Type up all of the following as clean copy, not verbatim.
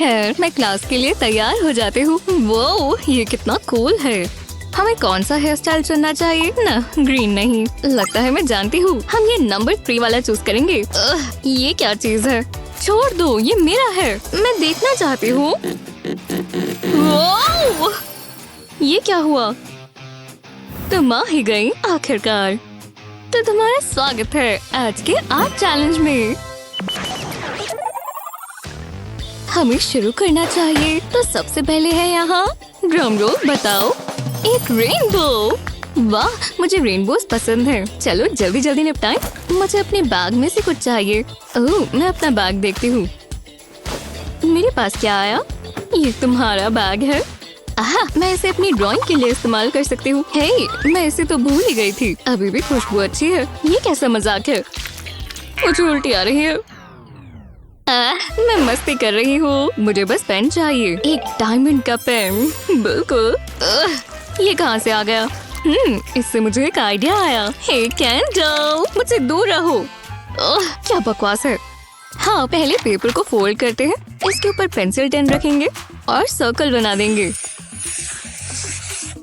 खैर मैं क्लास के लिए तैयार हो जाती हूँ। वो ये कितना कूल है। हमें कौन सा हेयर स्टाइल चुनना चाहिए ना? ग्रीन नहीं, लगता है मैं जानती हूँ। हम ये नंबर 3 वाला चूज करेंगे। ये क्या चीज है? छोड़ दो, ये मेरा है, मैं देखना चाहती हूँ। ये क्या हुआ? तुम आ ही गई आखिरकार। तो तुम्हारा स्वागत है आज के आर्ट चैलेंज में। हमें शुरू करना चाहिए, तो सबसे पहले है यहाँ ड्रम रोल। बताओ। एक रेनबो। वाह, मुझे रेनबोज पसंद है। चलो जल्दी जल्दी निपटाएं। मुझे अपने बैग में से कुछ चाहिए। ओह, मैं अपना बैग देखती हूँ। मेरे पास क्या आया? ये तुम्हारा बैग है। आहा, मैं इसे अपनी ड्राइंग के लिए इस्तेमाल कर सकती हूँ। हे, मैं इसे तो भूल ही गई थी। अभी भी खुशबू अच्छी है। ये कैसा मजाक है? मुझे उल्टी आ रही है। मैं मस्ती कर रही हूँ। मुझे बस पेन चाहिए, एक डायमंड का पेन। बिल्कुल। ये कहाँ से आ गया? इससे मुझे एक आइडिया आया। हे कैंडल, मुझसे दूर रहो। क्या बकवास है। हाँ, पहले पेपर को फोल्ड करते हैं, इसके ऊपर पेंसिल टेन रखेंगे और सर्कल बना देंगे।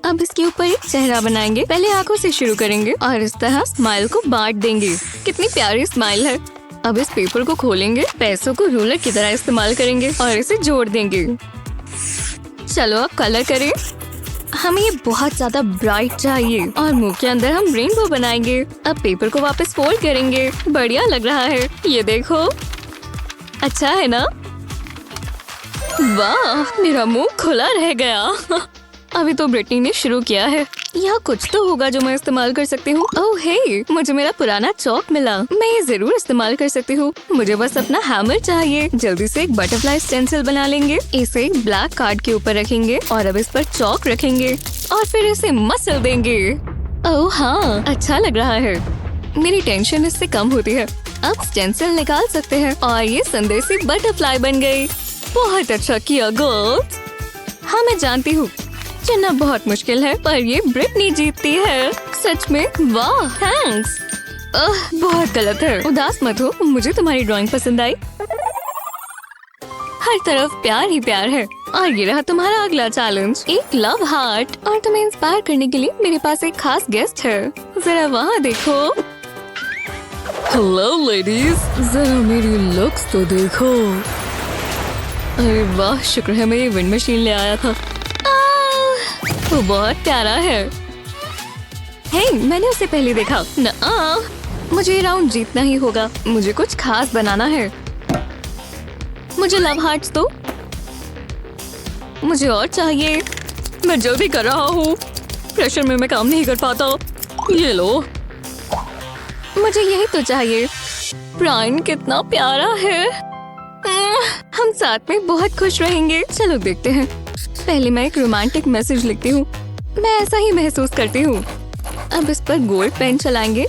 अब इसके ऊपर एक चेहरा बनाएंगे। पहले आंखों से शुरू करेंगे और इस तरह स्माइल को बांट देंगे। कितनी प्यारी स्माइल है। अब इस पेपर को खोलेंगे, पैसों को रूलर की तरह इस्तेमाल करेंगे और इसे जोड़ देंगे। चलो अब कलर करें। हमें ये बहुत ज्यादा ब्राइट चाहिए और मुंह के अंदर हम रेनबो बनाएंगे। अब पेपर को वापस फोल्ड करेंगे। बढ़िया लग रहा है, ये देखो। अच्छा है ना? वाह, मेरा मुंह खुला रह गया। अभी तो ब्रिटनी ने शुरू किया है। यहाँ कुछ तो होगा जो मैं इस्तेमाल कर सकती हूँ। ओह हे, मुझे मेरा पुराना चौक मिला। मैं ये जरूर इस्तेमाल कर सकती हूँ। मुझे बस अपना हैमर चाहिए। जल्दी से एक बटरफ्लाई स्टेंसिल बना लेंगे। इसे एक ब्लैक कार्ड के ऊपर रखेंगे और अब इस पर चौक रखेंगे और फिर इसे मसल देंगे। ओह हाँ, अच्छा लग रहा है। मेरी टेंशन इससे कम होती है। अब स्टेंसिल निकाल सकते हैं और ये संदेशी बटरफ्लाई बन गई। बहुत अच्छा किया गर्ल्स। हाँ, मैं जानती हूँ चुनना बहुत मुश्किल है, पर ये ब्रिटनी जीतती है। सच में वाह, थैंक्स। बहुत गलत है। उदास मत हो, मुझे तुम्हारी ड्राइंग पसंद आई। हर तरफ प्यार ही प्यार है। और ये रहा तुम्हारा अगला चैलेंज, एक लव हार्ट। और तुम्हें इंस्पायर करने के लिए मेरे पास एक खास गेस्ट है। जरा वहाँ देखो। हेलो लेडीज, जरा मेरी लुक्स तो देखो। अरे वाह, शुक्र है मैं ये विंड मशीन ले आया था। वो बहुत प्यारा है। हे, मैंने उसे पहले देखा। मुझे ये राउंड जीतना ही होगा। मुझे कुछ खास बनाना है। मुझे लव हार्ट्स दो। मुझे और चाहिए। मैं जल्दी कर रहा हूँ, प्रेशर में मैं काम नहीं कर पाता। ये लो। मुझे यही तो चाहिए। ब्रायन कितना प्यारा है। हम साथ में बहुत खुश रहेंगे। चलो देखते हैं। पहले मैं एक रोमांटिक मैसेज लिखती हूँ। मैं ऐसा ही महसूस करती हूँ। अब इस पर गोल्ड पेन चलाएंगे,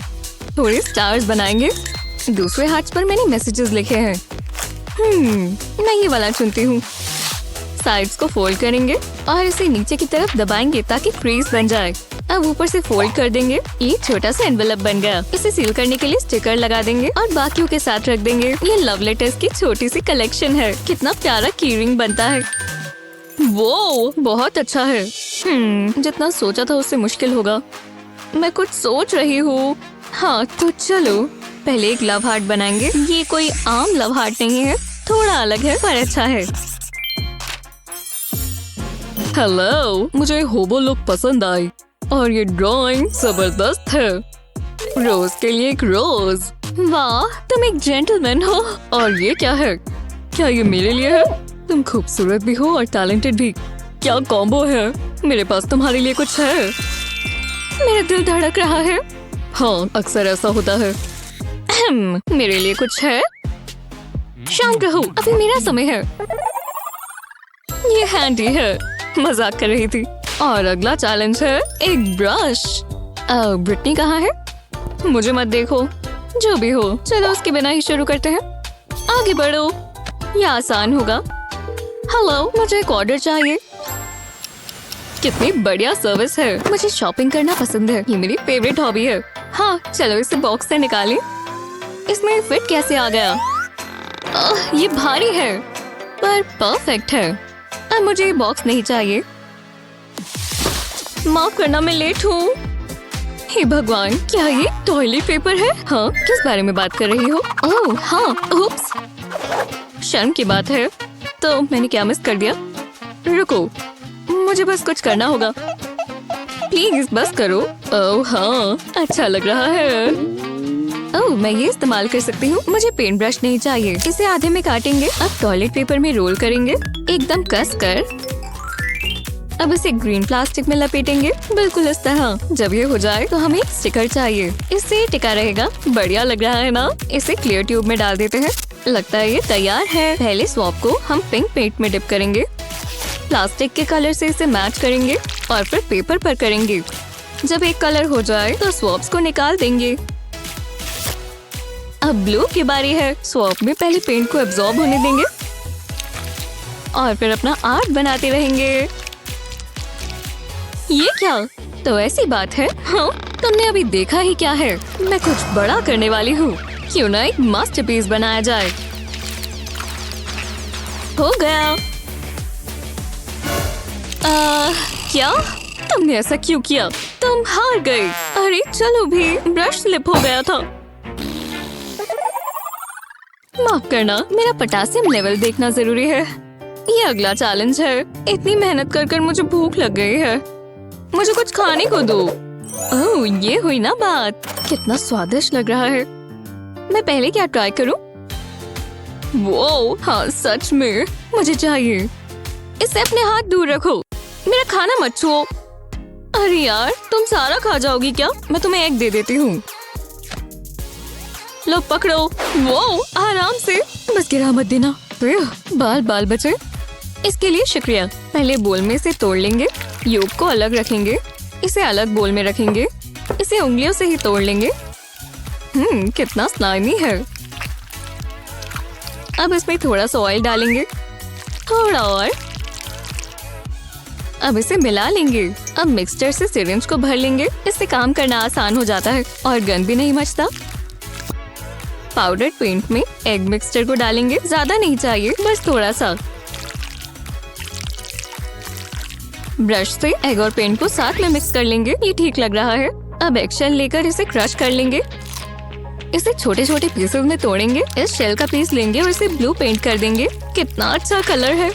थोड़े स्टार्स बनाएंगे। दूसरे हाथ पर मैंने मैसेजेस लिखे हैं। मैं ये वाला चुनती हूँ। साइड्स को फोल्ड करेंगे और इसे नीचे की तरफ दबाएंगे ताकि क्रीज बन जाए। अब ऊपर से फोल्ड कर देंगे। ये छोटा सा एनवेलप बन गया। इसे सील करने के लिए स्टिकर लगा देंगे और बाकियों के साथ रख देंगे। ये लव लेटर्स की छोटी सी कलेक्शन है। कितना प्यारा की रिंग बनता है। वो बहुत अच्छा है। जितना सोचा था उससे मुश्किल होगा। मैं कुछ सोच रही हूँ। हाँ तो चलो, पहले एक लव हार्ट बनाएंगे। ये कोई आम लव हार्ट नहीं है, थोड़ा अलग है पर अच्छा है। हेलो, मुझे होबो लुक पसंद आई और ये ड्राइंग जबरदस्त है। रोज के लिए एक रोज। वाह, तुम एक जेंटलमैन हो। और ये क्या है? क्या ये मेरे लिए है? तुम खूबसूरत भी हो और टैलेंटेड भी। क्या कॉम्बो है। मेरे पास तुम्हारे लिए कुछ है। मेरा दिल धड़क रहा है। हाँ, अक्सर ऐसा होता है। मेरे लिए कुछ है। शांत रहो, अभी मेरा समय है। ये हैंडी है, मजाक कर रही थी। और अगला चैलेंज है एक ब्रश। ब्रिटनी कहाँ है? मुझे मत देखो। जो भी हो, चलो उसके बिना ही शुरू करते हैं। आगे बढ़ो, ये आसान होगा। हेलो, मुझे एक ऑर्डर चाहिए। कितनी बढ़िया सर्विस है। मुझे शॉपिंग करना पसंद है, ये मेरी फेवरेट हॉबी है। हाँ, चलो इसे बॉक्स से निकालें। इसमें फिट कैसे आ गया? ये भारी है। पर परफेक्ट है। अब मुझे ये बॉक्स नहीं चाहिए। माफ करना, मैं लेट हूँ। हे भगवान, क्या ये टॉयलेट पेपर है? हाँ, किस बारे में बात कर रही हो? ओह हाँ, उप्स। शर्म की बात है। तो मैंने क्या मिस कर दिया? रुको, मुझे बस कुछ करना होगा। प्लीज बस करो। ओह हाँ, अच्छा लग रहा है। ओह, मैं ये इस्तेमाल कर सकती हूँ। मुझे पेंट ब्रश नहीं चाहिए। इसे आधे में काटेंगे। अब टॉयलेट पेपर में रोल करेंगे, एकदम कस कर। अब इसे ग्रीन प्लास्टिक में लपेटेंगे, बिल्कुल इस तरह। जब ये हो जाए तो हमें एक स्टिकर चाहिए। इससे टिका रहेगा। बढ़िया लग रहा है ना? इसे क्लियर ट्यूब में डाल देते हैं। लगता है ये तैयार है। पहले स्वॉप को हम पिंक पेंट में डिप करेंगे। प्लास्टिक के कलर से इसे मैच करेंगे और फिर पेपर पर करेंगे। जब एक कलर हो जाए तो स्वॉप्स को निकाल देंगे। अब ब्लू की बारी है। स्वॉप में पहले पेंट को एब्जॉर्ब होने देंगे और फिर अपना आर्ट बनाते रहेंगे। ये क्या? तो ऐसी बात है। हाँ, तुमने अभी देखा ही क्या है। मैं कुछ बड़ा करने वाली हूँ। क्यों ना एक मास्टरपीस बनाया जाए। हो गया। क्या? तुमने ऐसा क्यों किया? तुम हार गए। अरे चलो भी, ब्रश स्लिप हो गया था। माफ करना, मेरा पोटेशियम लेवल देखना जरूरी है। ये अगला चैलेंज है। इतनी मेहनत कर मुझे भूख लग गई है। मुझे कुछ खाने को दो। ओह, ये हुई ना बात। कितना स्वादिष्ट लग रहा है। मैं पहले क्या ट्राई करूं? वो हाँ, सच में मुझे चाहिए। इससे अपने हाथ दूर रखो। मेरा खाना मत छुओ। अरे यार, तुम सारा खा जाओगी क्या? मैं तुम्हें एक दे देती हूँ। लो पकड़ो। वो आराम से, बस गिरा मत देना। बाल बाल बचे। इसके लिए शुक्रिया। पहले बोल में से तोड़ लेंगे। योग को अलग रखेंगे। इसे अलग बोल में रखेंगे। इसे उंगलियों से ही तोड़ लेंगे। कितना स्लाइमी है। अब इसमें थोड़ा सा ऑयल डालेंगे, थोड़ा और। अब इसे मिला लेंगे। अब मिक्सचर से सिरिंज को भर लेंगे। इससे काम करना आसान हो जाता है और गंद भी नहीं मचता। पाउडर पेंट में एग मिक्सचर को डालेंगे। ज्यादा नहीं चाहिए, बस थोड़ा सा। ब्रश से एग और पेंट को साथ में मिक्स कर लेंगे। ये ठीक लग रहा है। अब एग शेल लेकर इसे क्रश कर लेंगे। इसे छोटे छोटे पीसेस में तोड़ेंगे। इस शेल का पीस लेंगे और इसे ब्लू पेंट कर देंगे। कितना अच्छा कलर है।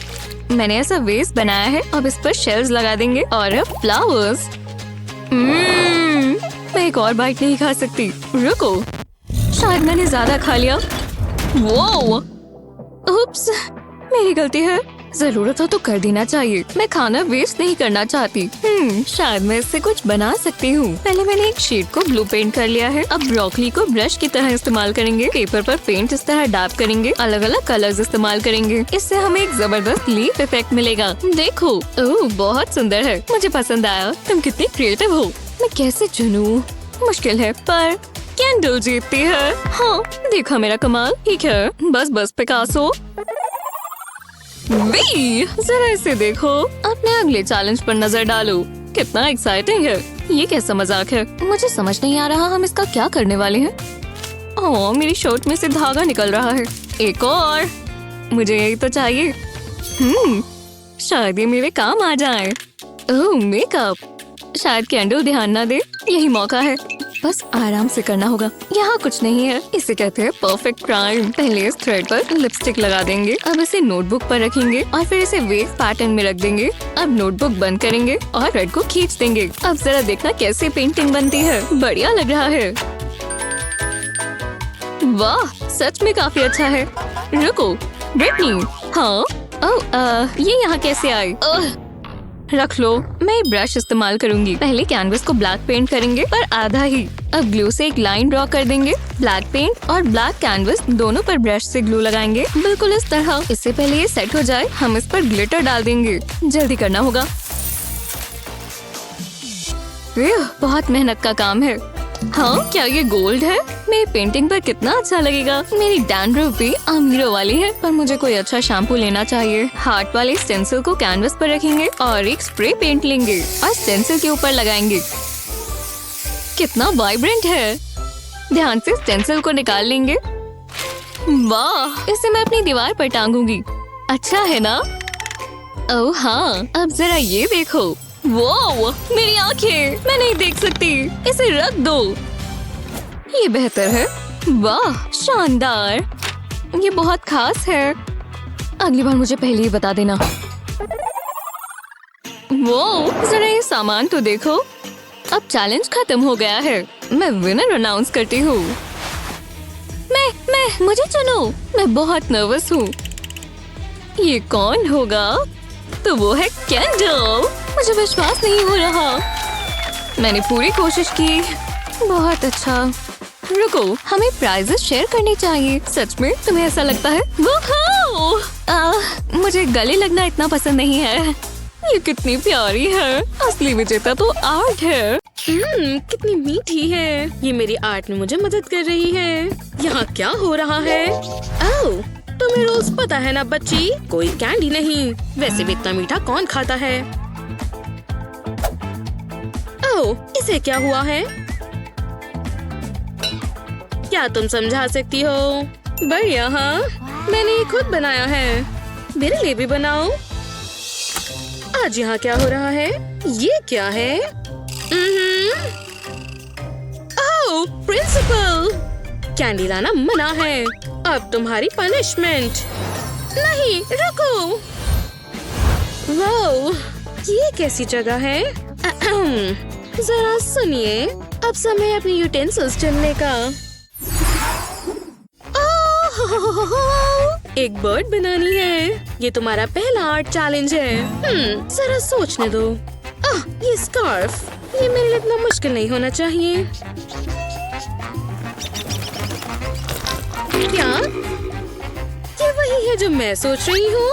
मैंने ऐसा वेस्ट बनाया है। अब इस पर शेल्स लगा देंगे और अब फ्लावर्स। मैं एक और बाइट नहीं खा सकती। रुको, शायद मैंने ज्यादा खा लिया। वो उप्स, मेरी गलती है। जरूरत हो तो कर देना चाहिए। मैं खाना वेस्ट नहीं करना चाहती। शायद मैं इससे कुछ बना सकती हूँ। पहले मैंने एक शीट को ब्लू पेंट कर लिया है। अब ब्रोकली को ब्रश की तरह इस्तेमाल करेंगे। पेपर पर पेंट इस तरह डैब करेंगे। अलग अलग कलर्स इस्तेमाल करेंगे। इससे हमें एक जबरदस्त लीफ इफेक्ट मिलेगा। देखो, ओह बहुत सुंदर है। मुझे पसंद आया। तुम कितनी क्रिएटिव हो। मैं कैसे चुनूं? मुश्किल है, पर कैंडल जीतती है। हाँ, देखा मेरा कमाल। ठीक है, बस पिकासो। जरा इसे देखो। अपने अगले चैलेंज पर नजर डालो। कितना एक्साइटिंग है। ये कैसा मजाक है? मुझे समझ नहीं आ रहा हम इसका क्या करने वाले हैं। ओह, मेरी शर्ट में से धागा निकल रहा है। एक और। मुझे यही तो चाहिए। शायद ये मेरे काम आ जाए। ओह, मेकअप। शायद कैंडल ध्यान न दे। यही मौका है। बस आराम से करना होगा। यहाँ कुछ नहीं है। इसे कहते हैं परफेक्ट क्राइम। पहले इस थ्रेड पर लिपस्टिक लगा देंगे। अब इसे नोटबुक पर रखेंगे और फिर इसे वेव पैटर्न में रख देंगे। अब नोटबुक बंद करेंगे और थ्रेड को खींच देंगे। अब जरा देखना कैसे पेंटिंग बनती है। बढ़िया लग रहा है। वाह, सच में काफी अच्छा है। रुको, ब्रिटनी। हाँ, ये यहाँ कैसे आई? रख लो। मैं ब्रश इस्तेमाल करूंगी। पहले कैनवस को ब्लैक पेंट करेंगे, पर आधा ही। अब ग्लू से एक लाइन ड्रॉ कर देंगे। ब्लैक पेंट और ब्लैक कैनवस दोनों पर ब्रश से ग्लू लगाएंगे, बिल्कुल इस तरह। इससे पहले ये सेट हो जाए हम इस पर ग्लिटर डाल देंगे। जल्दी करना होगा। बहुत मेहनत का काम है। हाँ, क्या ये गोल्ड है? मेरी पेंटिंग पर कितना अच्छा लगेगा। मेरी डैंड्रफ भी अमीरों वाली है, पर मुझे कोई अच्छा शैम्पू लेना चाहिए। हार्ट वाले स्टेंसिल को कैनवस पर रखेंगे और एक स्प्रे पेंट लेंगे और स्टेंसिल के ऊपर लगाएंगे। कितना वाइब्रेंट है। ध्यान से स्टेंसिल को निकाल लेंगे। वाह, इसे मैं अपनी दीवार पर टांगूंगी। अच्छा है ना? ओह हाँ, अब जरा ये देखो। वो मेरी आंखें, मैं नहीं देख सकती, इसे रख दो। ये बेहतर है। वाह शानदार, ये बहुत खास है। अगली बार मुझे पहले ही बता देना। वो जरा ये सामान तो देखो। अब चैलेंज खत्म हो गया है। मैं विनर अनाउंस करती हूँ। मुझे चुनो। मैं बहुत नर्वस हूँ। ये कौन होगा? तो वो है कैंडल। मुझे विश्वास नहीं हो रहा। मैंने पूरी कोशिश की। बहुत अच्छा। रुको, हमें प्राइजेस शेयर करने चाहिए। सच में तुम्हें ऐसा लगता है? मुझे गले लगना इतना पसंद नहीं है। ये कितनी प्यारी है। असली विजेता तो आर्ट है। कितनी मीठी है। ये मेरी आर्ट में मुझे मदद कर रही है। यहाँ क्या हो रहा है? ओह, तुम्हें रोज पता है ना बच्ची, कोई कैंडी नहीं। वैसे भी इतना मीठा कौन खाता है? ओह, इसे क्या हुआ है? क्या तुम समझा सकती हो? बढ़िया, हाँ, मैंने ये खुद बनाया है। मेरे लिए भी बनाओ। आज यहाँ क्या हो रहा है? ये क्या है? ओह, प्रिंसिपल, कैंडी लाना मना है। अब तुम्हारी पनिशमेंट। नहीं, रुको। वाओ, ये कैसी जगह है? जरा सुनिए, अब समय अपनी यूटेंसिल्स चुनने का। एक बर्ड बनानी है। ये तुम्हारा पहला आर्ट चैलेंज है। जरा सोचने दो। ये स्कार्फ, ये मेरे लिए इतना मुश्किल नहीं होना चाहिए। क्या ये वही है जो मैं सोच रही हूँ?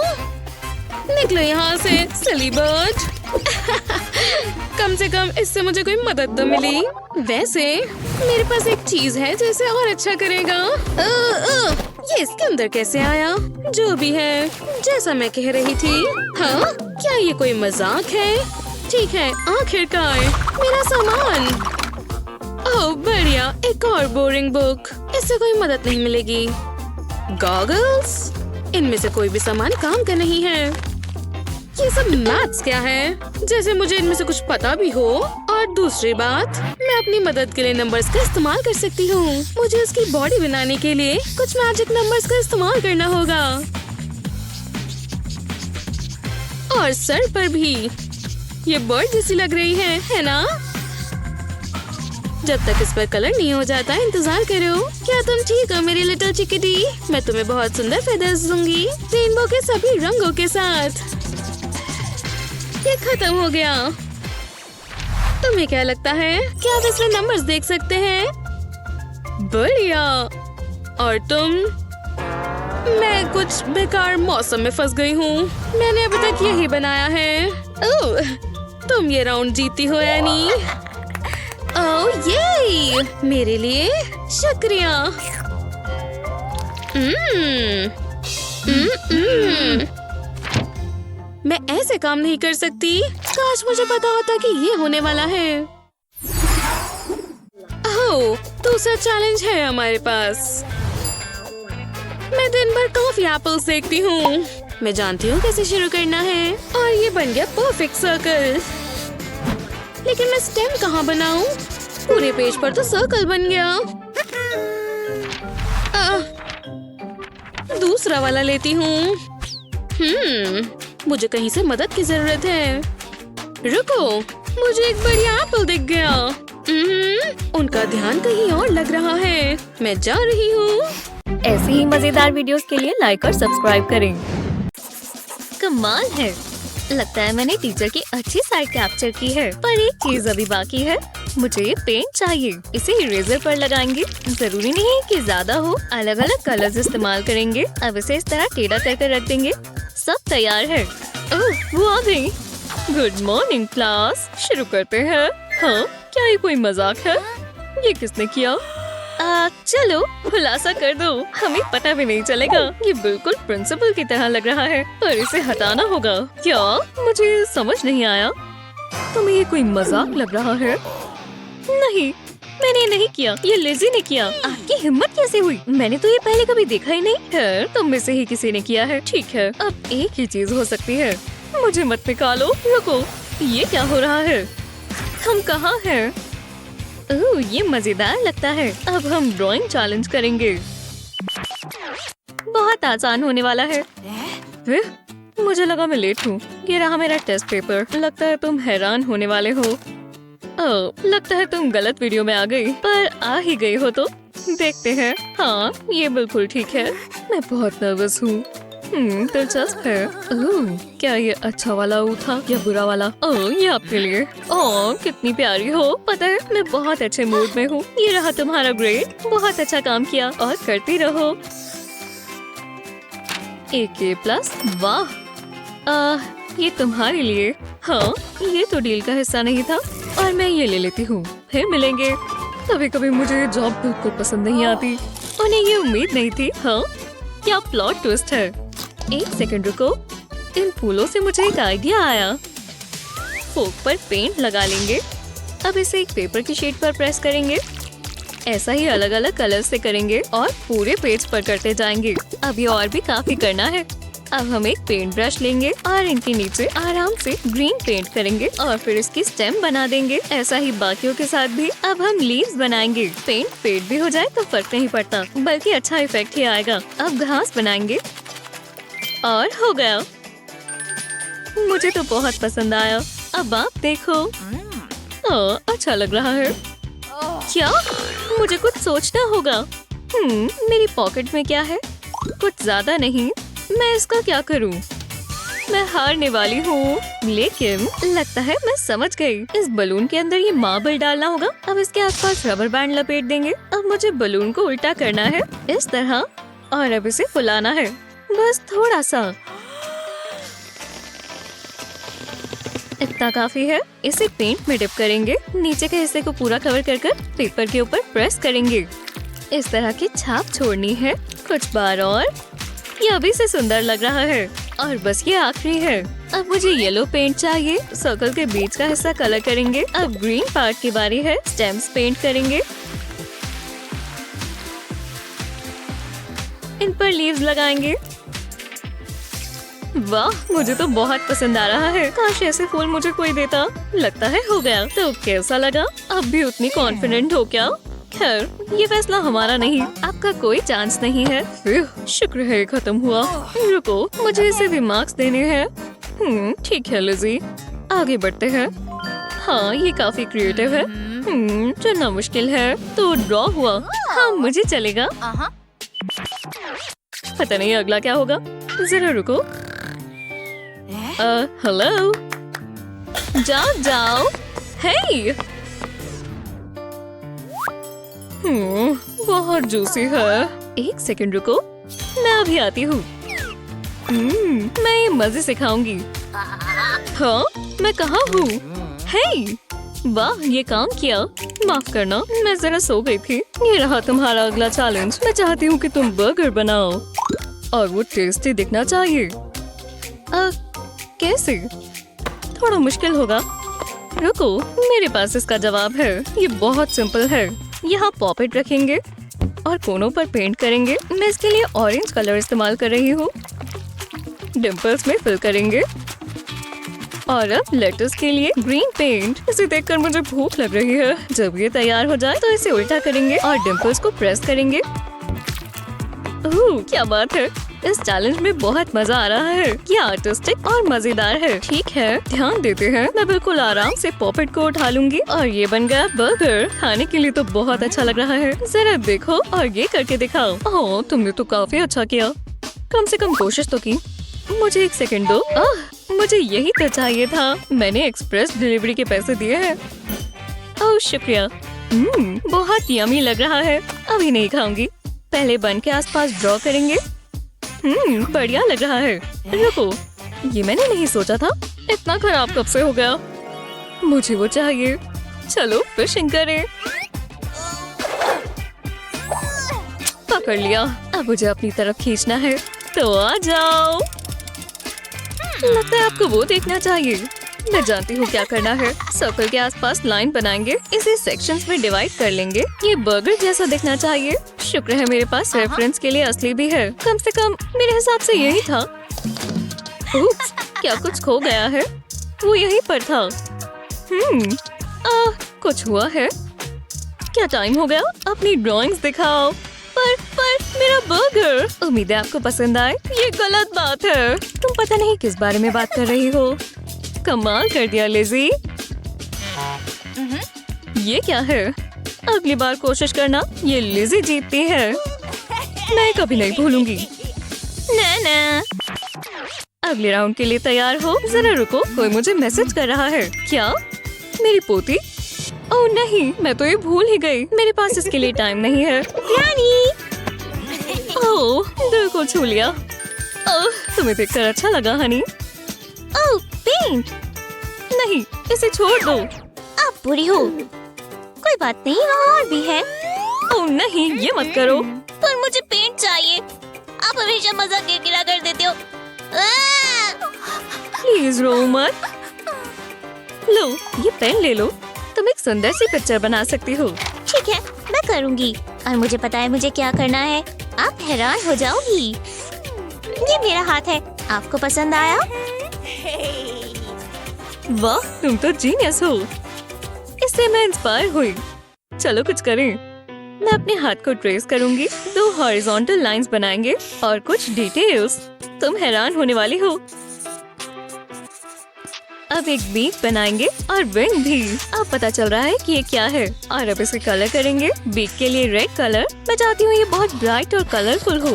निकलो यहाँ से, सिली बर्ड। कम से कम इससे मुझे कोई मदद तो मिली। वैसे मेरे पास एक चीज है जो इसे और अच्छा करेगा। ये इसके अंदर कैसे आया? जो भी है, जैसा मैं कह रही थी। हाँ, क्या ये कोई मजाक है? ठीक है, आखिरकार मेरा सामान। ओह बढ़िया, एक और बोरिंग बुक। इससे कोई मदद नहीं मिलेगी। गॉगल्स, इनमें से कोई भी सामान काम का नहीं है। ये सब मैथ्स क्या है? जैसे मुझे इनमें से कुछ पता भी हो। और दूसरी बात, मैं अपनी मदद के लिए नंबर्स का इस्तेमाल कर सकती हूँ। मुझे उसकी बॉडी बनाने के लिए कुछ मैजिक नंबर्स का इस्तेमाल करना होगा। और सर पर भी। ये बर्ड जैसी लग रही है ना? जब तक इस पर कलर नहीं हो जाता इंतजार करो। क्या तुम ठीक हो मेरी लिटिल चिकिटी? मैं तुम्हें बहुत सुंदर फेदर्स दूंगी, रेनबो के सभी रंगों के साथ। ये खत्म हो गया। तुम्हें क्या लगता है? क्या आप इसमें नंबर्स देख सकते हैं? बढ़िया। और तुम? मैं कुछ बेकार मौसम में फंस गई हूँ। मैंने अभी तक यही बनाया है। ओह, तुम ये राउंड जीती हो एनी। ओह ये मेरे लिए शुक्रिया। मैं ऐसे काम नहीं कर सकती। काश मुझे पता होता कि ये होने वाला है। ओह, दूसरा चैलेंज है हमारे पास। मैं दिन भर कॉफी एप्पल्स देखती हूँ। मैं जानती हूँ कैसे शुरू करना है। और ये बन गया परफेक्ट सर्कल। लेकिन मैं स्टेम कहाँ बनाऊँ? पूरे पेज पर तो सर्कल बन गया। दूसरा वाला लेती हूँ। मुझे कहीं से मदद की जरूरत है। रुको, मुझे एक बढ़िया एप्पल दिख गया। उनका ध्यान कहीं और लग रहा है। मैं जा रही हूँ। ऐसी ही मजेदार वीडियोस के लिए लाइक और सब्सक्राइब करें। कमाल है, लगता है मैंने टीचर की अच्छी साइड कैप्चर की है। पर एक चीज अभी बाकी है। मुझे ये पेंट चाहिए। इसे इरेजर पर लगाएंगे। जरूरी नहीं है कि ज्यादा हो। अलग अलग कलर्स इस्तेमाल करेंगे। अब इसे इस तरह टेढ़ा करके रख देंगे। सब तैयार है। ओह, वो आ गई। गुड मॉर्निंग क्लास, शुरू करते हैं। हाँ, क्या ये कोई मजाक है? ये किसने किया? चलो खुलासा कर दो, हमें पता भी नहीं चलेगा। ये बिल्कुल प्रिंसिपल की तरह लग रहा है, पर इसे हटाना होगा। क्या? मुझे समझ नहीं आया। तुम्हें ये कोई मजाक लग रहा है? नहीं, मैंने ये नहीं किया, ये लिज़ी ने किया। आपकी हिम्मत कैसे हुई? मैंने तो ये पहले कभी देखा ही नहीं है। तुम में से ही किसी ने किया है। ठीक है, अब एक ही चीज हो सकती है। मुझे मत निकालो। रुको, ये क्या हो रहा है? हम कहाँ हैं? ओह, ये मजेदार लगता है। अब हम ड्राइंग चैलेंज करेंगे। बहुत आसान होने वाला है। मुझे लगा मैं लेट हूँ। ये रहा मेरा टेस्ट पेपर। लगता है तुम हैरान होने वाले हो। ओह, लगता है तुम गलत वीडियो में आ गई, पर आ ही गई हो तो देखते हैं। हाँ, ये बिल्कुल ठीक है। मैं बहुत नर्वस हूँ। दिलचस्प है। ओह, क्या ये अच्छा वाला ऊ था या बुरा वाला? ओह, ये आपके लिए। ओह, कितनी प्यारी हो। पता है, मैं बहुत अच्छे मूड में हूँ। ये रहा तुम्हारा ग्रेड। बहुत अच्छा काम किया और करती रहो। AK+। वाह, ये तुम्हारे लिए। हाँ, ये तो डील का हिस्सा नहीं था और मैं ये ले लेती हूँ। फिर मिलेंगे। कभी कभी मुझे ये जॉब बिल्कुल पसंद नहीं आती। उन्हें ये उम्मीद नहीं थी। हाँ, क्या प्लॉट ट्विस्ट है। एक सेकंड रुको, इन फूलों से मुझे एक आइडिया आया। फोक पर पेंट लगा लेंगे। अब इसे एक पेपर की शीट पर प्रेस करेंगे। ऐसा ही अलग अलग कलर से करेंगे और पूरे पेज पर करते जाएंगे। अभी और भी काफी करना है। अब हम एक पेंट ब्रश लेंगे और इनके नीचे आराम से ग्रीन पेंट करेंगे और फिर इसकी स्टेम बना देंगे। ऐसा ही बाकियों के साथ भी। अब हम लीव्स बनाएंगे। पेंट फेड भी हो जाए तो फर्क नहीं पड़ता, बल्कि अच्छा इफेक्ट ही आएगा। अब घास बनाएंगे और हो गया। मुझे तो बहुत पसंद आया। अब आप देखो। अच्छा लग रहा है। क्या? मुझे कुछ सोचना होगा। मेरी पॉकेट में क्या है? कुछ ज्यादा नहीं। मैं इसका क्या करूं? मैं हारने वाली हूँ। लेकिन लगता है मैं समझ गई। इस बलून के अंदर ये मार्बल डालना होगा। अब इसके आसपास रबर बैंड लपेट देंगे। अब मुझे बलून को उल्टा करना है, इस तरह, और अब इसे फुलाना है, बस थोड़ा सा। इतना काफी है। इसे पेंट में डिप करेंगे। नीचे के हिस्से को पूरा कवर कर पेपर के ऊपर प्रेस करेंगे। इस तरह की छाप छोड़नी है। कुछ बार और। ये अभी से सुंदर लग रहा है और बस ये आखिरी है। अब मुझे येलो पेंट चाहिए। सर्कल के बीच का हिस्सा कलर करेंगे। अब ग्रीन पार्ट की बारी है। स्टेम्स पेंट करेंगे। इन पर लीव्स लगाएंगे। वाह, मुझे तो बहुत पसंद आ रहा है। काश ऐसे फूल मुझे कोई देता। लगता है हो गया। तो कैसा लगा? अब भी उतनी कॉन्फिडेंट हो क्या? खैर, ये फैसला हमारा नहीं। आपका कोई चांस नहीं है। शुक्र है ये खत्म हुआ। रुको, मुझे इसे भी मार्क्स देने हैं। ठीक है लिज़ी, आगे बढ़ते हैं। हाँ, ये काफी क्रिएटिव है। चुनना मुश्किल है। तो ड्रॉ हुआ। हाँ, मुझे चलेगा। पता नहीं अगला क्या होगा। जरा रुको। हेलो, जाओ। हे, बहुत जूसी है। एक सेकंड रुको, मैं अभी आती हूँ। मैं ये मजे से खाऊंगी। हाँ, मैं कहाँ हूँ? हे, वाह, ये काम किया। माफ करना, मैं जरा सो गई थी। ये रहा तुम्हारा अगला चैलेंज। मैं चाहती हूँ कि तुम बर्गर बनाओ और वो टेस्टी दिखना चाहिए। कैसे? थोड़ा मुश्किल होगा। रुको, मेरे पास इसका जवाब है। ये बहुत सिंपल है। यहाँ पॉपेट रखेंगे और कोनों पर पेंट करेंगे। मैं इसके लिए ऑरेंज कलर इस्तेमाल कर रही हूँ। डिम्पल्स में फिल करेंगे और अब लेटस के लिए ग्रीन पेंट। इसे देखकर मुझे भूख लग रही है। जब ये तैयार हो जाए तो इसे उल्टा करेंगे और डिम्पल्स को प्रेस करेंगे। ओह, क्या बात है। इस चैलेंज में बहुत मजा आ रहा है। ये आर्टिस्टिक और मजेदार है। ठीक है, ध्यान देते हैं। मैं बिल्कुल आराम से पॉपेट को उठा लूंगी और ये बन गया बर्गर। खाने के लिए तो बहुत अच्छा लग रहा है। जरा देखो और ये करके दिखाओ। ओह, तुमने तो काफी अच्छा किया। कम से कम कोशिश तो की। मुझे एक सेकंड दो। मुझे यही तो चाहिए था। मैंने एक्सप्रेस डिलीवरी के पैसे दिए हैं। ओह, शुक्रिया। बहुत यमी लग रहा है। अभी नहीं खाऊंगी। पहले बन के आसपास ड्रॉ करेंगे। बढ़िया लग रहा है। रुको, ये मैंने नहीं सोचा था। इतना खराब कब से हो गया? मुझे वो चाहिए। चलो फिशिंग करें। पकड़ लिया। अब मुझे अपनी तरफ खींचना है, तो आ जाओ। लगता है आपको वो देखना चाहिए। मैं जानती हूँ क्या करना है। सर्कल के आसपास लाइन बनाएंगे, इसे सेक्शंस में डिवाइड कर लेंगे। ये बर्गर जैसा दिखना चाहिए। शुक्र है मेरे पास रेफरेंस के लिए असली भी है। कम से कम मेरे हिसाब से यही था। उप्स, क्या कुछ खो गया है? वो यहीं पर था। कुछ हुआ है क्या? टाइम हो गया, अपनी ड्राइंग्स दिखाओ। पर मेरा बर्गर। उम्मीद है आपको पसंद आए। ये गलत बात है। तुम पता नहीं किस बारे में बात कर रही हो। कमाल कर दिया लिज़ी। ये क्या है? अगली बार कोशिश करना। ये लिज़ी जीतती है। मैं कभी नहीं भूलूंगी। ना अगले राउंड के लिए तैयार हो? जरा रुको, कोई मुझे मैसेज कर रहा है। क्या? मेरी पोती? ओह नहीं, मैं तो ये भूल ही गई। मेरे पास इसके लिए टाइम नहीं है। रानी! ओह, दिल को छू लिया। ओह, तुम्हें देखकर अच्छा लगा हनी। ओह, पेंट! नहीं, इसे छोड़ दो। आप बुरी हो। कोई बात नहीं, वहाँ और भी है। ओह नहीं, ये मत करो। पर मुझे पेंट चाहिए। आप हमेशा मजाक गिरा कर देते हो। प्लीज रो मत। लो, ये पेन ले लो। तुम एक सुंदर सी पिक्चर बना सकती हो। ठीक है, मैं करूँगी। और मुझे पता है मुझे क्या करना है। आप हैरान हो जाओगी। ये मेरा हाथ है। आपको पसंद आया? वाह, तुम तो जीनियस हो। इससे मैं इंस्पायर हुई। चलो कुछ करें। मैं अपने हाथ को ट्रेस करूंगी। 2 हॉरिजॉन्टल लाइंस बनाएंगे और कुछ डिटेल्स। तुम हैरान होने वाली हो। अब एक बीक बनाएंगे और विंग भी। अब पता चल रहा है कि ये क्या है। और अब इसे कलर करेंगे। बीक के लिए रेड कलर। मैं चाहती हूँ ये बहुत ब्राइट और कलरफुल हो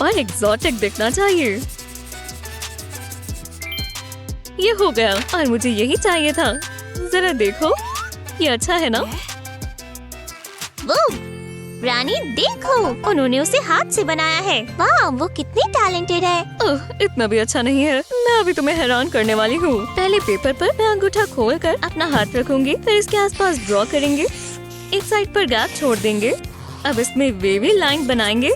और एक्सोटिक दिखना चाहिए। ये हो गया और मुझे यही चाहिए था। जरा देखो, ये अच्छा है ना? वो रानी देखो, उन्होंने उसे हाथ से बनाया है। वाह, वो कितनी टैलेंटेड है। ओह, इतना भी अच्छा नहीं है। मैं अभी तुम्हें हैरान करने वाली हूँ। पहले पेपर पर मैं अंगूठा खोलकर अपना हाथ रखूंगी, फिर इसके आसपास ड्रॉ करेंगे। एक साइड पर गैप छोड़ देंगे। अब इसमें वेवी लाइन बनाएंगे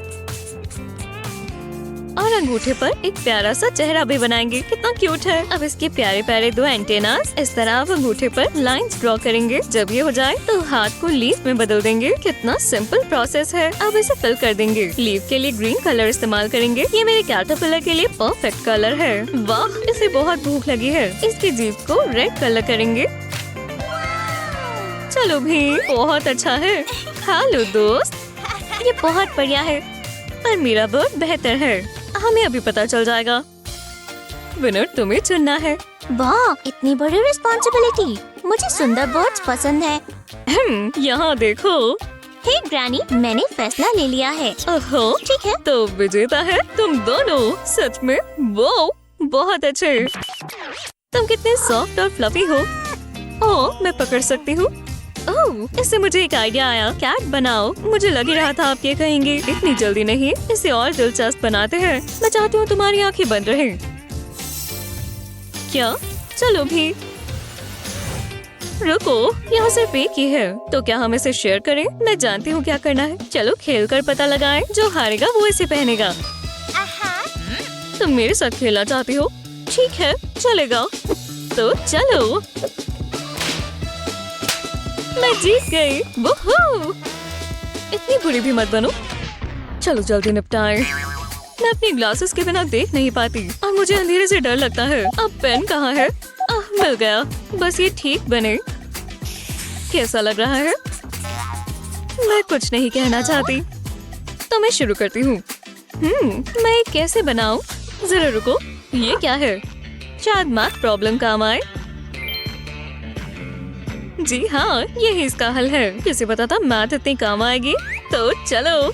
और अंगूठे पर एक प्यारा सा चेहरा भी बनाएंगे। कितना क्यूट है। अब इसके प्यारे प्यारे 2 एंटेनास। इस तरह अब अंगूठे पर लाइंस ड्रॉ करेंगे। जब ये हो जाए तो हाथ को लीफ में बदल देंगे। कितना सिंपल प्रोसेस है। अब इसे फिल कर देंगे। लीफ के लिए ग्रीन कलर इस्तेमाल करेंगे। ये मेरे कैटरपिलर के लिए परफेक्ट कलर है। वाह, इसे बहुत भूख लगी है। इसकी जीभ को रेड कलर करेंगे। चलो भी, बहुत अच्छा है। खा लो दोस्त। ये बहुत बढ़िया है, पर मेरा बर्ड बेहतर है। हमें अभी पता चल जाएगा। विनर तुम्हें चुनना है। वाह, इतनी बड़ी रिस्पॉन्सिबिलिटी। मुझे सुंदर बर्ड्स पसंद है। यहाँ देखो। हे ग्रैनी, मैंने फैसला ले लिया है। ओहो, ठीक है। तो विजेता है तुम दोनों। सच में वो बहुत अच्छे। तुम कितने सॉफ्ट और फ्लफी हो। ओह, मैं पकड़ सकती हूँ। ओह, इससे मुझे एक आइडिया आया। कैट बनाओ। मुझे लग ही रहा था आप ये कहेंगे। इतनी जल्दी नहीं, इसे और दिलचस्प बनाते हैं। मैं चाहती हूँ तुम्हारी आंखें बंद रहे। क्या? चलो भी। रुको, यहाँ सिर्फ एक ही है, तो क्या हम इसे शेयर करें? मैं जानती हूँ क्या करना है। चलो खेल कर पता लगाएं। जो हारेगा वो इसे पहनेगा। तुम मेरे साथ खेलना चाहती हो? ठीक है, चलेगा। तो चलो। मैं जीत गई। वूहू! इतनी बुरी भी मत बनो। चलो जल्दी निपटाएं। मैं अपनी ग्लासेस के बिना देख नहीं पाती और मुझे अंधेरे से डर लगता है। अब पेन कहाँ है? मिल गया। बस ये ठीक बने। कैसा लग रहा है? मैं कुछ नहीं कहना चाहती, तो मैं शुरू करती हूँ। मैं ये कैसे बनाऊं? जरा रुको, ये क्या है? शायद मैथ प्रॉब्लम काम आए। जी हाँ, यही इसका हल है। किसे पता था मैथ इतनी काम आएगी। तो चलो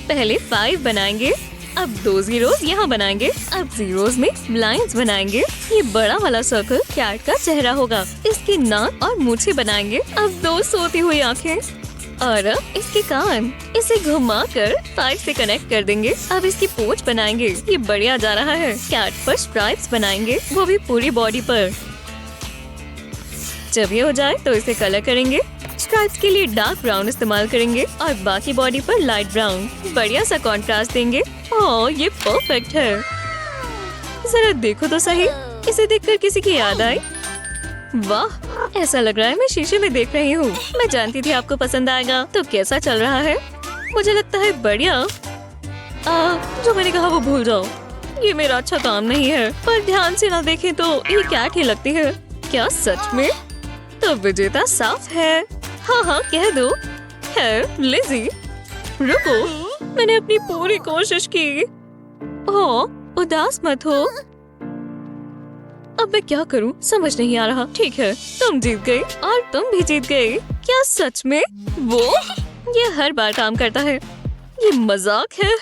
पहले 5 बनाएंगे। अब 2 जीरोस यहाँ बनाएंगे। अब जीरोस में लाइंस बनाएंगे। ये बड़ा वाला सर्कल कैट का चेहरा होगा। इसके नाक और मूछें बनाएंगे। अब 2 सोती हुई आंखें और अब इसके कान। इसे घुमाकर 5 से कनेक्ट कर देंगे। अब इसकी पूंछ बनाएंगे। ये बढ़िया जा रहा है। कैट पर स्ट्राइप्स बनाएंगे, वो भी पूरी बॉडी पर। जब ये हो जाए तो इसे कलर करेंगे। स्ट्राइप्स के लिए डार्क ब्राउन इस्तेमाल करेंगे और बाकी बॉडी पर लाइट ब्राउन। बढ़िया सा कॉन्ट्रास्ट देंगे। ओह, ये परफेक्ट है। जरा देखो तो सही, इसे देखकर किसी की याद आई? वाह, ऐसा लग रहा है मैं शीशे में देख रही हूँ। मैं जानती थी आपको पसंद आएगा। तो कैसा चल रहा है? मुझे लगता है बढ़िया। जो मैंने कहा वो भूल जाओ। ये मेरा अच्छा काम नहीं है, पर ध्यान से ना देखें तो ये कैट ही लगती है। क्या सच में? तो विजेता साफ है। हाँ, कह दो। है लिज़ी। रुको, मैंने अपनी पूरी कोशिश की। उदास मत हो। अब मैं क्या करूं समझ नहीं आ रहा। ठीक है, तुम जीत गई और तुम भी जीत गई। क्या सच में? वो ये हर बार काम करता है। ये मजाक है।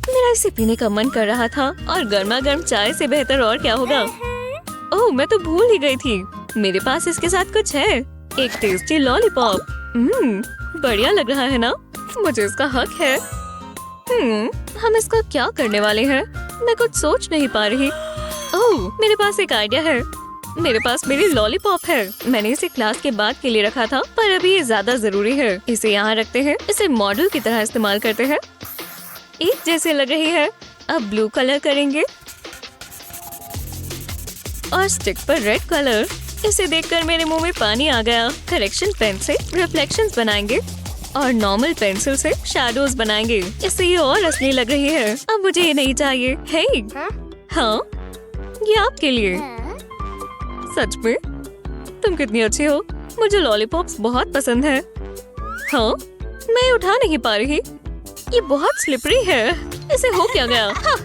मेरा इसे पीने का मन कर रहा था और गर्मा गर्म चाय से बेहतर और क्या होगा। ओह, मैं तो भूल ही गई थी। मेरे पास इसके साथ कुछ है। एक टेस्टी लॉलीपॉप। बढ़िया लग रहा है ना? मुझे इसका हक है। हम इसका क्या करने वाले हैं? मैं कुछ सोच नहीं पा रही। ओह, मेरे पास एक आइडिया है। मेरे पास मेरी लॉलीपॉप है। मैंने इसे क्लास के बाद के लिए रखा था, पर अभी ये ज्यादा जरूरी है। इसे यहाँ रखते हैं। इसे मॉडल की तरह इस्तेमाल करते हैं। एक जैसे लग रही है। अब ब्लू कलर करेंगे और स्टिक पर रेड कलर। इसे देखकर मेरे मुंह में पानी आ गया। करेक्शन पेन से रिफ्लेक्शंस बनाएंगे और नॉर्मल पेंसिल से शैडोज बनाएंगे। इससे ये और असली लग रही है। अब मुझे ये नहीं चाहिए। हे, हाँ, ये आपके लिए। सच में? तुम कितनी अच्छी हो। मुझे लॉलीपॉप्स बहुत पसंद है। हाँ, मैं उठा नहीं पा रही। ये बहुत स्लिपरी है। इसे हो क्या गया? हाँ,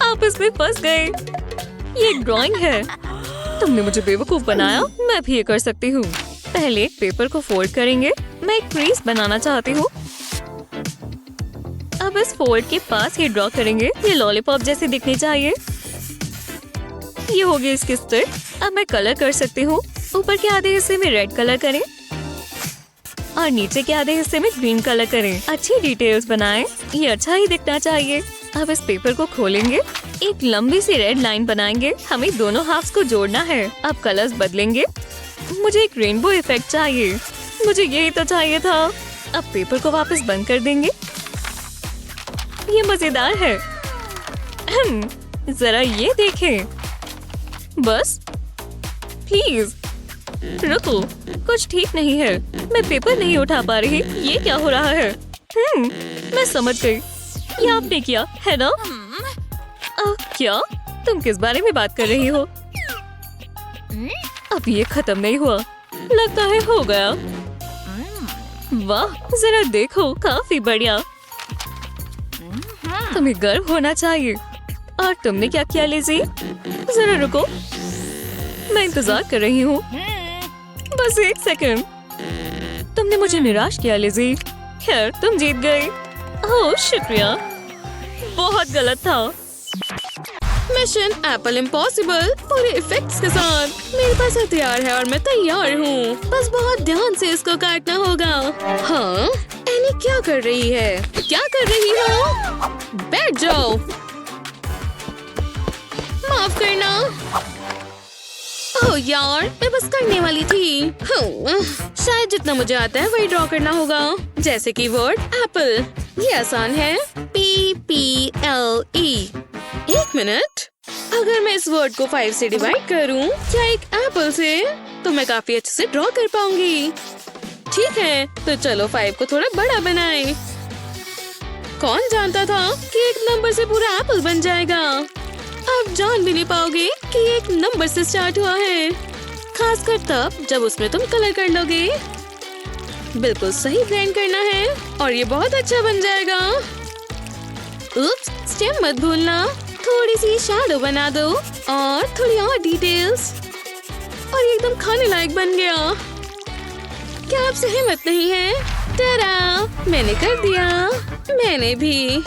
आप इसमें फंस गए। ये एक ड्राइंग है। तुमने मुझे बेवकूफ बनाया। मैं भी ये कर सकती हूँ। पहले एक पेपर को फोल्ड करेंगे। मैं एक क्रीज बनाना चाहती हूँ। अब इस फोल्ड के पास ही ड्रॉ करेंगे। ये लॉलीपॉप जैसे दिखनी चाहिए। ये होगी इसकी स्टिक। अब मैं कलर कर सकती हूँ। ऊपर के आधे हिस्से में रेड कलर करें और नीचे के आधे हिस्से में ग्रीन कलर करें। अच्छी डिटेल्स बनाएं। ये अच्छा ही दिखना चाहिए। अब इस पेपर को खोलेंगे। एक लंबी सी रेड लाइन बनाएंगे। हमें दोनों हाफ्स को जोड़ना है। अब कलर्स बदलेंगे। मुझे एक रेनबो इफेक्ट चाहिए। मुझे यही तो चाहिए था। अब पेपर को वापस बंद कर देंगे। ये मजेदार है। जरा ये देखें। बस प्लीज रुको, कुछ ठीक नहीं है। मैं पेपर नहीं उठा पा रही। ये क्या हो रहा है? मैं समझ गई। ये आपने किया है ना? क्या? तुम किस बारे में बात कर रही हो? अब ये खत्म नहीं हुआ। लगता है हो गया। वाह, जरा देखो, काफी बढ़िया। तुम्हें गर्व होना चाहिए। और तुमने क्या किया लिज़ी? जरा रुको, मैं इंतजार कर रही हूँ। बस एक सेकंड। तुमने मुझे निराश किया लिज़ी। खैर, तुम जीत गई। ओह, शुक्रिया। बहुत गलत था। मिशन एप्पल इम्पॉसिबल पूरे इफेक्ट्स के साथ। मेरे पास हथियार है और मैं तैयार हूँ। बस बहुत ध्यान से इसको काटना होगा। हाँ, एनी क्या कर रही है? क्या कर रही हो? बैठ जाओ। माफ करना। ओह यार, मैं बस करने वाली थी। शायद जितना मुझे आता है वही ड्रॉ करना होगा। जैसे कि वर्ड एप्पल। ये आसान है। PPLE। एक मिनट, अगर मैं इस वर्ड को 5 से डिवाइड करूं या एक एप्पल से, तो मैं काफी अच्छे से ड्रॉ कर पाऊंगी। ठीक है, तो चलो 5 को थोड़ा बड़ा बनाएं। कौन जानता था कि एक नंबर से पूरा एप्पल बन जाएगा। आप जान भी नहीं पाओगे कि ये एक नंबर से स्टार्ट हुआ है, खासकर तब जब उसमें तुम कलर कर लोगे। बिल्कुल सही ब्लेंड करना है और ये बहुत अच्छा बन जाएगा। उप्स, स्टेम मत भूलना। थोड़ी सी शैडो बना दो और थोड़ी और डिटेल्स, और ये एकदम खाने लायक बन गया। क्या आपसे हिम्मत नहीं है? टरा, मैंने कर दिया। मैंने भी।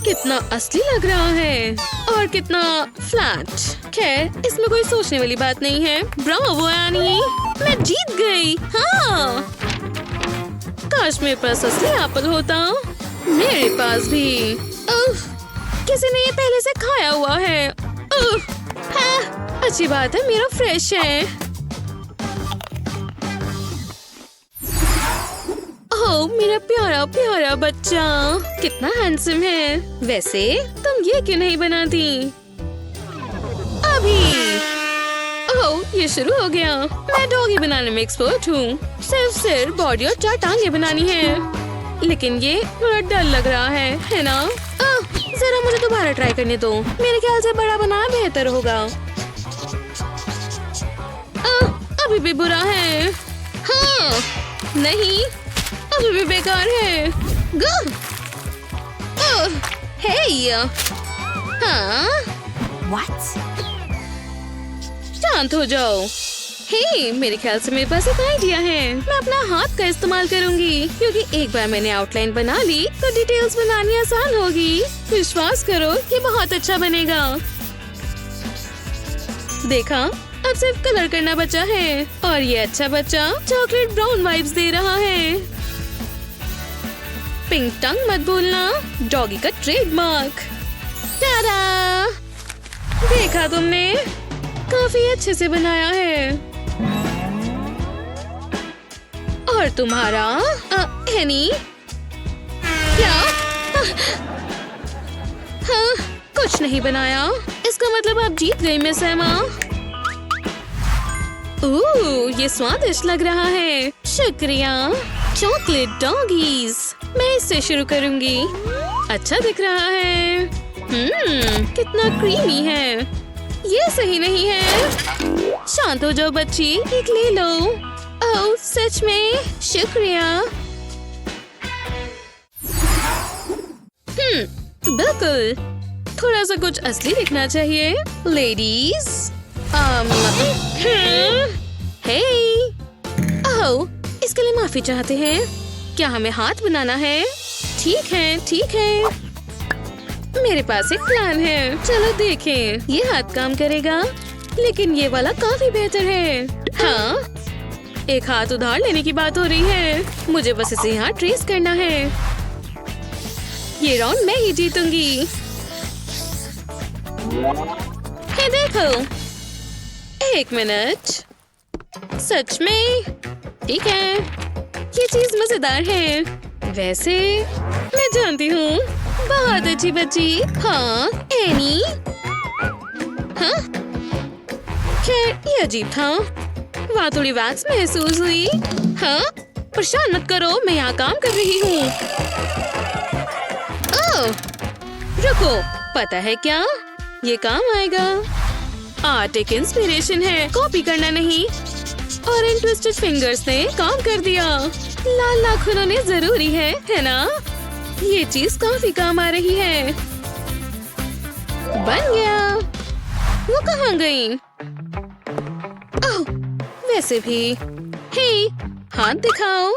कितना असली लग रहा है और कितना फ्लैट। खैर, इसमें कोई सोचने वाली बात नहीं है। ब्रावो एनी, मैं जीत गई। हाँ, काश मेरे पास असली एप्पल होता। मेरे पास भी। किसी ने ये पहले से खाया हुआ है। हाँ, अच्छी बात है, मेरा फ्रेश है। ओह, मेरा प्यारा प्यारा बच्चा, कितना हैंडसम है। वैसे तुम ये क्यों नहीं बनाती? अभी ये शुरू हो गया। मैं डॉगी बनाने में एक्सपर्ट हूँ। सिर्फ सिर, बॉडी और 4 टांगे बनानी है। लेकिन ये थोड़ा डर लग रहा है ना? जरा मुझे दोबारा ट्राई करने दो। मेरे ख्याल से बड़ा बनाना बेहतर होगा। अभी भी बुरा है। हाँ, नहीं, अभी भी बेकार है। हे, हाँ, शांत हो जाओ। हे, मेरे ख्याल से मेरे पास एक आइडिया है। मैं अपना हाथ का इस्तेमाल करूंगी, क्योंकि एक बार मैंने आउटलाइन बना ली तो डिटेल्स बनानी आसान होगी। विश्वास करो, ये बहुत अच्छा बनेगा। देखा, अब सिर्फ कलर करना बचा है और ये अच्छा बच्चा चॉकलेट ब्राउन वाइब्स दे रहा है। पिंक टंग मत भूलना, डॉगी का ट्रेडमार्क। टाडा! देखा तुमने, काफी अच्छे से बनाया है। और तुम्हारा हैनी क्या? हाँ, कुछ नहीं बनाया। इसका मतलब आप जीत गई मिस एमा। ओह, ये स्वादिष्ट लग रहा है। शुक्रिया। चॉकलेट डॉगीज, मैं इससे शुरू करूंगी। अच्छा दिख रहा है। कितना क्रीमी है। ये सही नहीं है। शांत हो जाओ बच्ची, एक ले लो। ओह, सच में शुक्रिया। बिल्कुल, थोड़ा सा कुछ असली दिखना चाहिए। लेडीज, हे, ओह, इसके लिए माफी चाहते हैं। क्या हमें हाथ बनाना है? ठीक है, ठीक है। मेरे पास एक प्लान है। चलो देखें, ये हाथ काम करेगा, लेकिन ये वाला काफी बेहतर है। हाँ, एक हाथ उधार लेने की बात हो रही है। मुझे बस इसे यहाँ ट्रेस करना है। ये राउंड मैं ही जीतूंगी। हे देखो, 1 मिनट। सच में? ठीक है, ये चीज मजेदार है। वैसे मैं जानती हूँ। बहुत अच्छी बच्ची। हाँ, एनी। हाँ, खैर ये अजीब था। वहाँ थोड़ी वैक्स महसूस हुई। हाँ, परेशान मत करो, मैं यहाँ काम कर रही हूँ। ओह, रुको, पता है क्या? ये काम आएगा। आर्ट एक इंस्पिरेशन है, कॉपी करना नहीं। और इन ट्विस्टेड फिंगर्स ने काम कर दिया। लाल नाखूनों ने जरूरी है ना? ये चीज काफी काम आ रही है। बन गया। वो कहाँ गई? ओह, वैसे भी। हे, हाथ दिखाओ।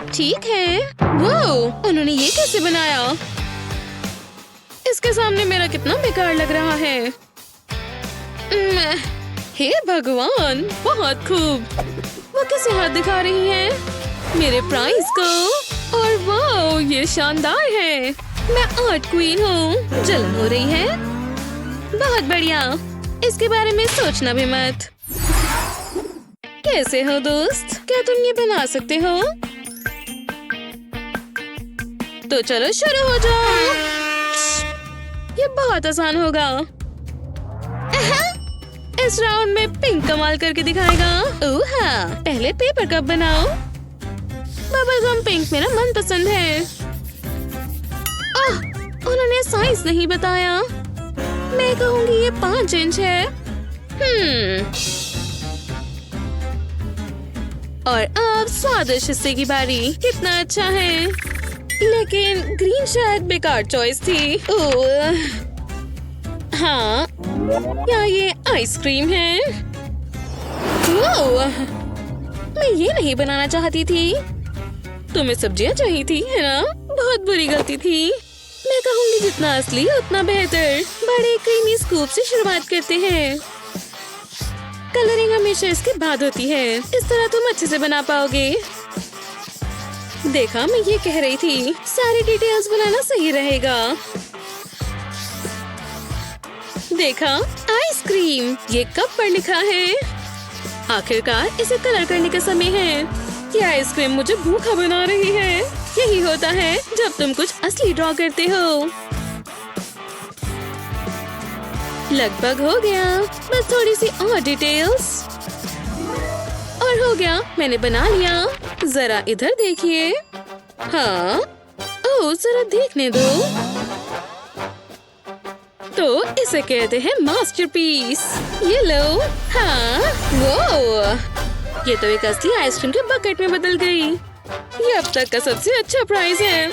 ठीक है। वो, उन्होंने ये कैसे बनाया? इसके सामने मेरा कितना बेकार लग रहा है। हे भगवान, बहुत खूब। वो कैसे हाथ दिखा रही है मेरे प्राइज को। और वाह, ये शानदार है। मैं आर्ट क्वीन हूँ। जलन हो रही है। बहुत बढ़िया। इसके बारे में सोचना भी मत। कैसे हो दोस्त? क्या तुम ये बना सकते हो? तो चलो शुरू हो जाओ। ये बहुत आसान होगा। इस राउंड में पिंक कमाल करके दिखाएगा। ओह हाँ, पहले पेपर कप बनाओ। बबल गम पिंक मेरा मनपसंद है। उन्होंने साइज नहीं बताया। मैं कहूँगी ये 5 इंच है। और अब स्वादिष्ट हिस्से की बारी। कितना अच्छा है, लेकिन ग्रीन शायद बेकार चॉइस थी। ओह हाँ, क्या ये आइसक्रीम है? ओह, मैं ये नहीं बनाना चाहती थी। तुम्हें सब्जियां चाहिए थी, है ना? बहुत बुरी गलती थी। मैं कहूँगी जितना असली उतना बेहतर। बड़े क्रीमी स्कूप से शुरुआत करते हैं। कलरिंग हमेशा इसके बाद होती है। इस तरह तुम अच्छे से बना पाओगे। देखा, मैं ये कह रही थी, सारी डिटेल्स बनाना सही रहेगा। देखा, आइसक्रीम, ये कप पर लिखा है। आखिरकार इसे कलर करने का समय है। ये आइसक्रीम मुझे भूखा बना रही है। यही होता है जब तुम कुछ असली ड्रॉ करते हो। लगभग हो गया, बस थोड़ी सी और डिटेल्स और हो गया। मैंने बना लिया। जरा इधर देखिए। हाँ, ओह जरा देखने दो। तो इसे कहते हैं मास्टरपीस। ये लो। हाँ, वो ये तो एक असली आइसक्रीम के बकेट में बदल गई। ये अब तक का सबसे अच्छा प्राइस है।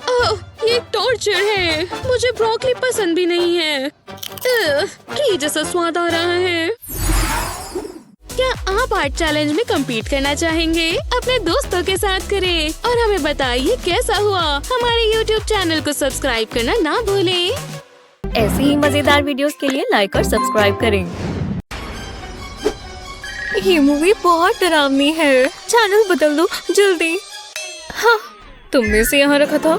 ओह, ये एक टॉर्चर है। मुझे ब्रोकली पसंद भी नहीं है। घी जैसा स्वाद आ रहा है। क्या आप आर्ट चैलेंज में compete करना चाहेंगे? अपने दोस्तों के साथ करें और हमें बताइए कैसा हुआ। हमारे YouTube चैनल को सब्सक्राइब करना ना भूलें। ऐसी ही मजेदार वीडियोस के लिए लाइक और सब्सक्राइब करें। ये मूवी बहुत डरावनी है। चैनल बदल दो जल्दी। हाँ, तुमने इसे यहाँ रखा था?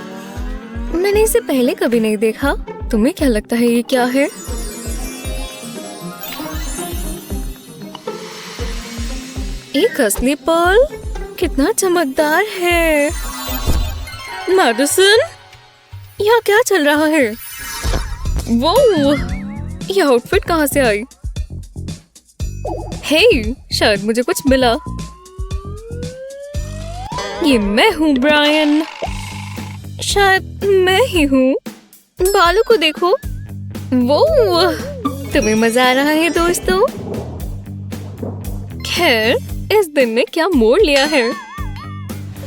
मैंने इसे पहले कभी नहीं देखा। तुम्हें क्या लगता है ये क्या है? एक असली पर्ल, कितना चमकदार है। मैडिसन, यहाँ क्या चल रहा है? वो ये आउटफिट कहाँ से आई? हे, शायद मुझे कुछ मिला। ये मैं हूँ ब्रायन। शायद मैं ही हूँ। बालों को देखो। वो तुम्हें मजा आ रहा है दोस्तों? खैर, इस दिन ने क्या मोड़ लिया है।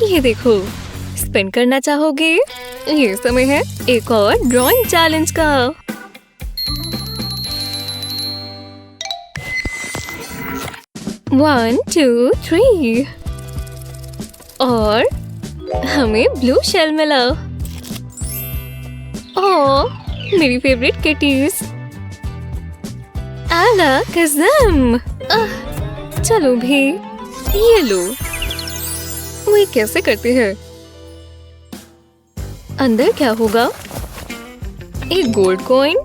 ये देखो, स्पिन करना चाहोगे? ये समय है एक और ड्राइंग चैलेंज का। One, two, three. और हमें ब्लू शेल मिला। ओह, मेरी फेवरेट किटीज। आला कसम। चलो भी, ये लो। वो ये कैसे करते हैं? अंदर क्या होगा? एक गोल्ड कॉइन।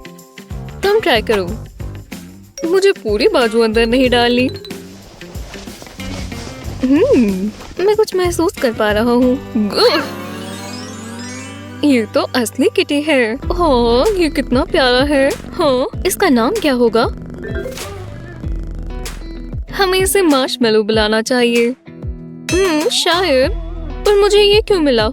तुम ट्राई करो। मुझे पूरी बाजू अंदर नहीं डालनी। मैं कुछ महसूस कर पा रहा हूँ। ये तो असली किटी है। हाँ, ये कितना प्यारा है। हाँ, इसका नाम क्या होगा? हमें इसे मार्शमेलो बुलाना चाहिए। शायद। पर मुझे ये क्यों मिला?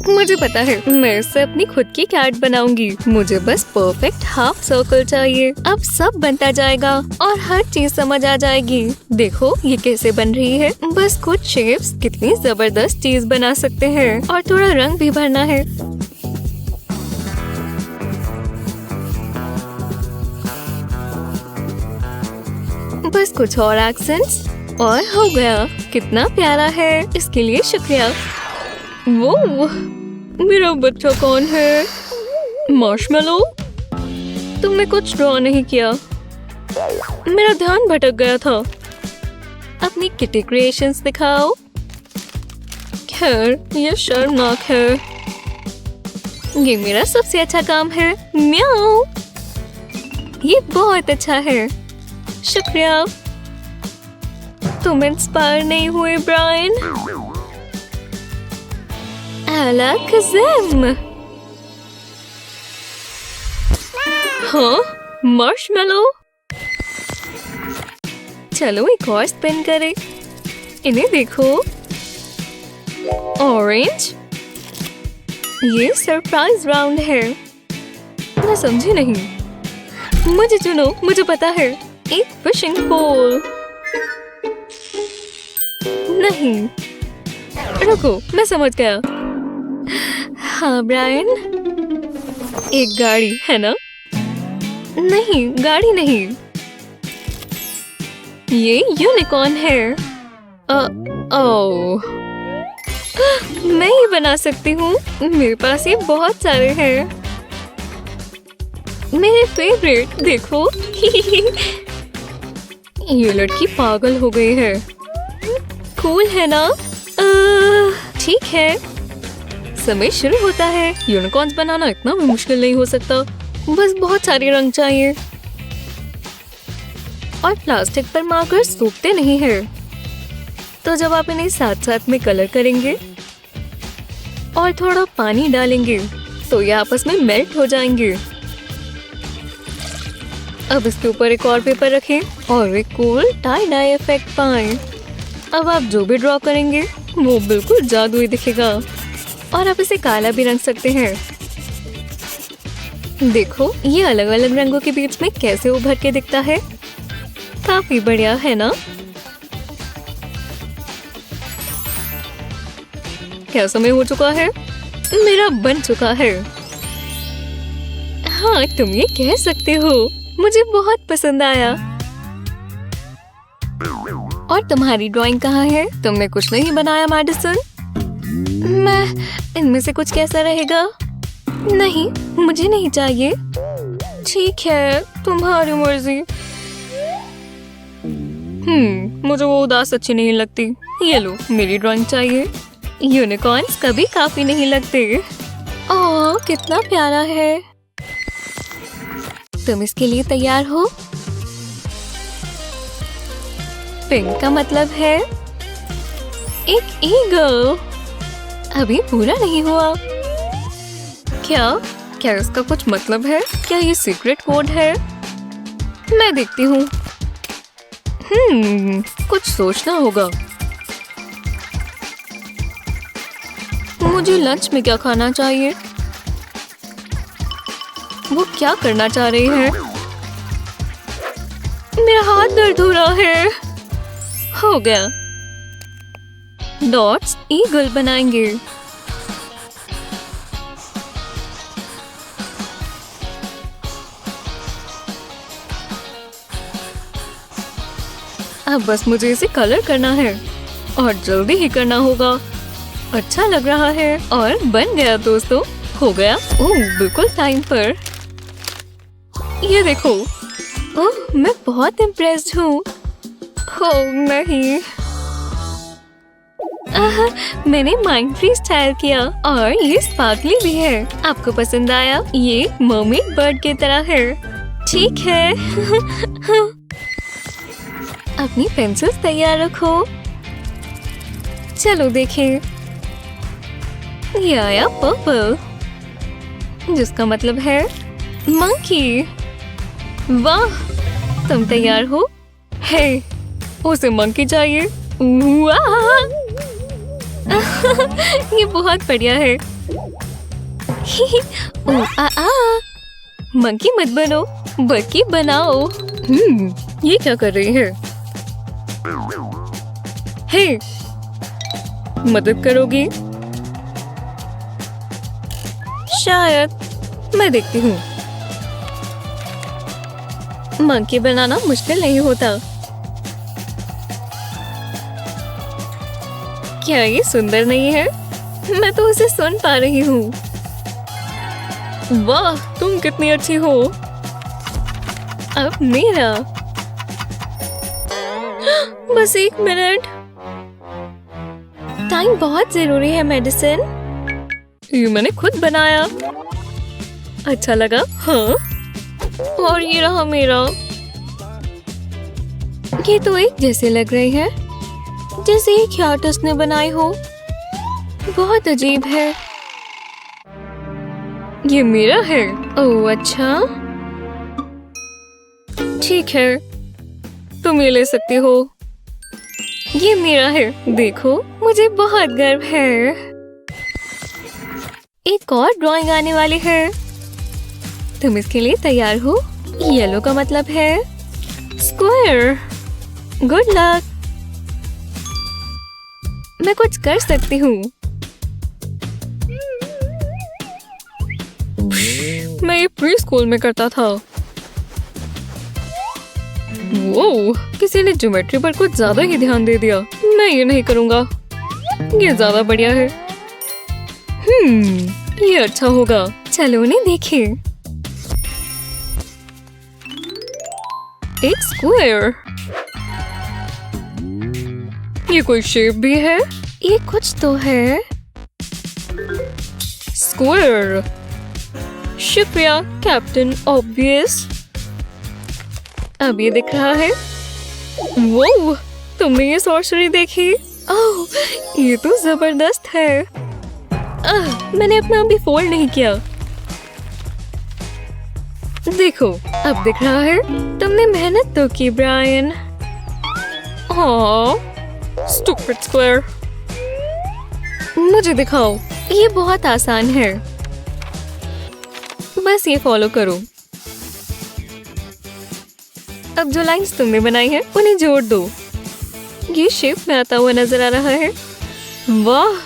मुझे पता है, मैं इससे अपनी खुद की कैट बनाऊंगी। मुझे बस परफेक्ट हाफ सर्कल चाहिए। अब सब बनता जाएगा और हर चीज समझ आ जाएगी। देखो ये कैसे बन रही है। बस कुछ शेप्स कितनी जबरदस्त चीज बना सकते हैं। और थोड़ा रंग भी भरना है। बस कुछ और एक्सेंट्स और हो गया। कितना प्यारा है। इसके लिए शुक्रिया। वो मेरा बच्चा कौन है? मार्शमेलो, तुमने कुछ ड्रॉ नहीं किया। मेरा ध्यान भटक गया था। अपनी किटी क्रिएशंस दिखाओ। खैर, ये शर्मनाक है। ये मेरा सबसे अच्छा काम है। म्याऊ। ये बहुत अच्छा है। शुक्रिया। तुम इंस्पायर नहीं हुए ब्रायन? आला कसम। हाँ, मार्शमेलो। चलो एक और स्पिन करें। इन्हें देखो। ऑरेंज। ये सरप्राइज राउंड है। मैं समझी नहीं। मुझे चुनो, मुझे पता है। एक फिशिंग पोल। नहीं, रुको, मैं समझ गया। हाँ ब्रायन, एक गाड़ी है ना? नहीं, गाड़ी नहीं। ये यूनिकॉर्न है। ओह, मैं ही बना सकती हूँ। मेरे पास ये बहुत सारे हैं। मेरे फेवरेट देखो। ये लड़की पागल हो गई है। कूल है ना? ठीक है, समय शुरू होता है। यूनिकॉर्न्स बनाना इतना भी मुश्किल नहीं हो सकता। बस बहुत सारे रंग चाहिए। और प्लास्टिक पर मार्कर सूखते नहीं हैं। तो जब आप इन्हें साथ साथ में कलर करेंगे और थोड़ा पानी डालेंगे तो ये आपस में मेल्ट हो जाएंगे। अब इसके ऊपर एक और पेपर रखें और एक कूल टाई डाई इफेक्ट पाएं। अब आप जो भी ड्रॉ करेंगे वो बिल्कुल जादुई दिखेगा और आप इसे काला भी रंग सकते हैं। देखो ये अलग अलग रंगों के बीच में कैसे उभर के दिखता है। काफी बढ़िया है ना? क्या समय हो चुका है? मेरा बन चुका है। हाँ तुम ये कह सकते हो। मुझे बहुत पसंद आया। और तुम्हारी ड्राइंग कहाँ है? तुमने कुछ नहीं बनाया मैडिसन? मैं इनमें से कुछ कैसा रहेगा? नहीं मुझे नहीं चाहिए। ठीक है तुम्हारी मर्जी। मुझे वो उदास अच्छी नहीं लगती। ये लो मेरी ड्राइंग चाहिए। यूनिकॉर्न्स कभी काफी नहीं लगते। ओह कितना प्यारा है। तुम इसके लिए तैयार हो? पिंक का मतलब है एक ईगल। अभी पूरा नहीं हुआ। क्या इसका कुछ मतलब है? क्या ये सीक्रेट कोड है? मैं देखती हूँ। कुछ सोचना होगा। मुझे लंच में क्या खाना चाहिए? वो क्या करना चाह रही है? मेरा हाथ दर्द हो रहा है। हो गया। डॉट्स ईगल बनाएंगे। अब बस मुझे इसे कलर करना है और जल्दी ही करना होगा। अच्छा लग रहा है और बन गया दोस्तों। हो गया। ओह बिल्कुल टाइम पर। ये देखो। ओह मैं बहुत इम्प्रेस्ड हूँ। ओह नहीं। मैंने माइंड फ्रीज स्टाइल किया और ये स्पार्कली भी है। आपको पसंद आया? ये मर्मेड बर्ड की तरह है। ठीक है। अपनी पेंसिल्स तैयार रखो। चलो देखें। ये आया पर्पल जिसका मतलब है मंकी। वाह तुम तैयार हो? हे उसे मंकी चाहिए। वाह ये बहुत बढ़िया है। मंकी मत बनो बल्कि बनाओ। ये क्या कर रही है? हे मदद करोगी? शायद। मैं देखती हूँ। मंकी बनाना मुश्किल नहीं होता। क्या ये सुंदर नहीं है? मैं तो उसे सुन पा रही हूँ। वाह तुम कितनी अच्छी हो। अब मेरा। बस 1 मिनट। टाइम बहुत जरूरी है मेडिसिन। ये मैंने खुद बनाया। अच्छा लगा? हाँ। और ये रहा मेरा। ये तो एक जैसे लग रही है जैसे एक आर्टिस्ट ने बनाई हो। बहुत अजीब है। ये मेरा है। ओह अच्छा ठीक है तुम ये ले सकती हो। ये मेरा है। देखो मुझे बहुत गर्व है। एक और ड्राइंग आने वाली है। तुम इसके लिए तैयार हो? येलो का मतलब है स्क्वायर। Good luck. मैं कुछ कर सकती हूँ। मैं ये प्री स्कूल में करता था। वो किसी ने ज्योमेट्री पर कुछ ज्यादा ही ध्यान दे दिया। मैं ये नहीं करूँगा। ये ज्यादा बढ़िया है। ये अच्छा होगा। चलो उन्हें देखें। एक स्क्वायर। ये कोई शेप भी है? ये कुछ तो है। स्क्वायर। शुक्रिया कैप्टन ऑब्वियस। अब ये दिख रहा है। वो तुमने ये सॉर्सरी देखी? ओह ये तो जबरदस्त है। मैंने अपना अभी फोल्ड नहीं किया। देखो अब दिख रहा है। तुमने मेहनत तो की ब्रायन। Stupid square. मुझे दिखाओ, ये बहुत आसान है। बस ये फॉलो करो। अब जो लाइंस तुमने बनाई है उन्हें जोड़ दो। ये शेप में आता हुआ नजर आ रहा है। वाह,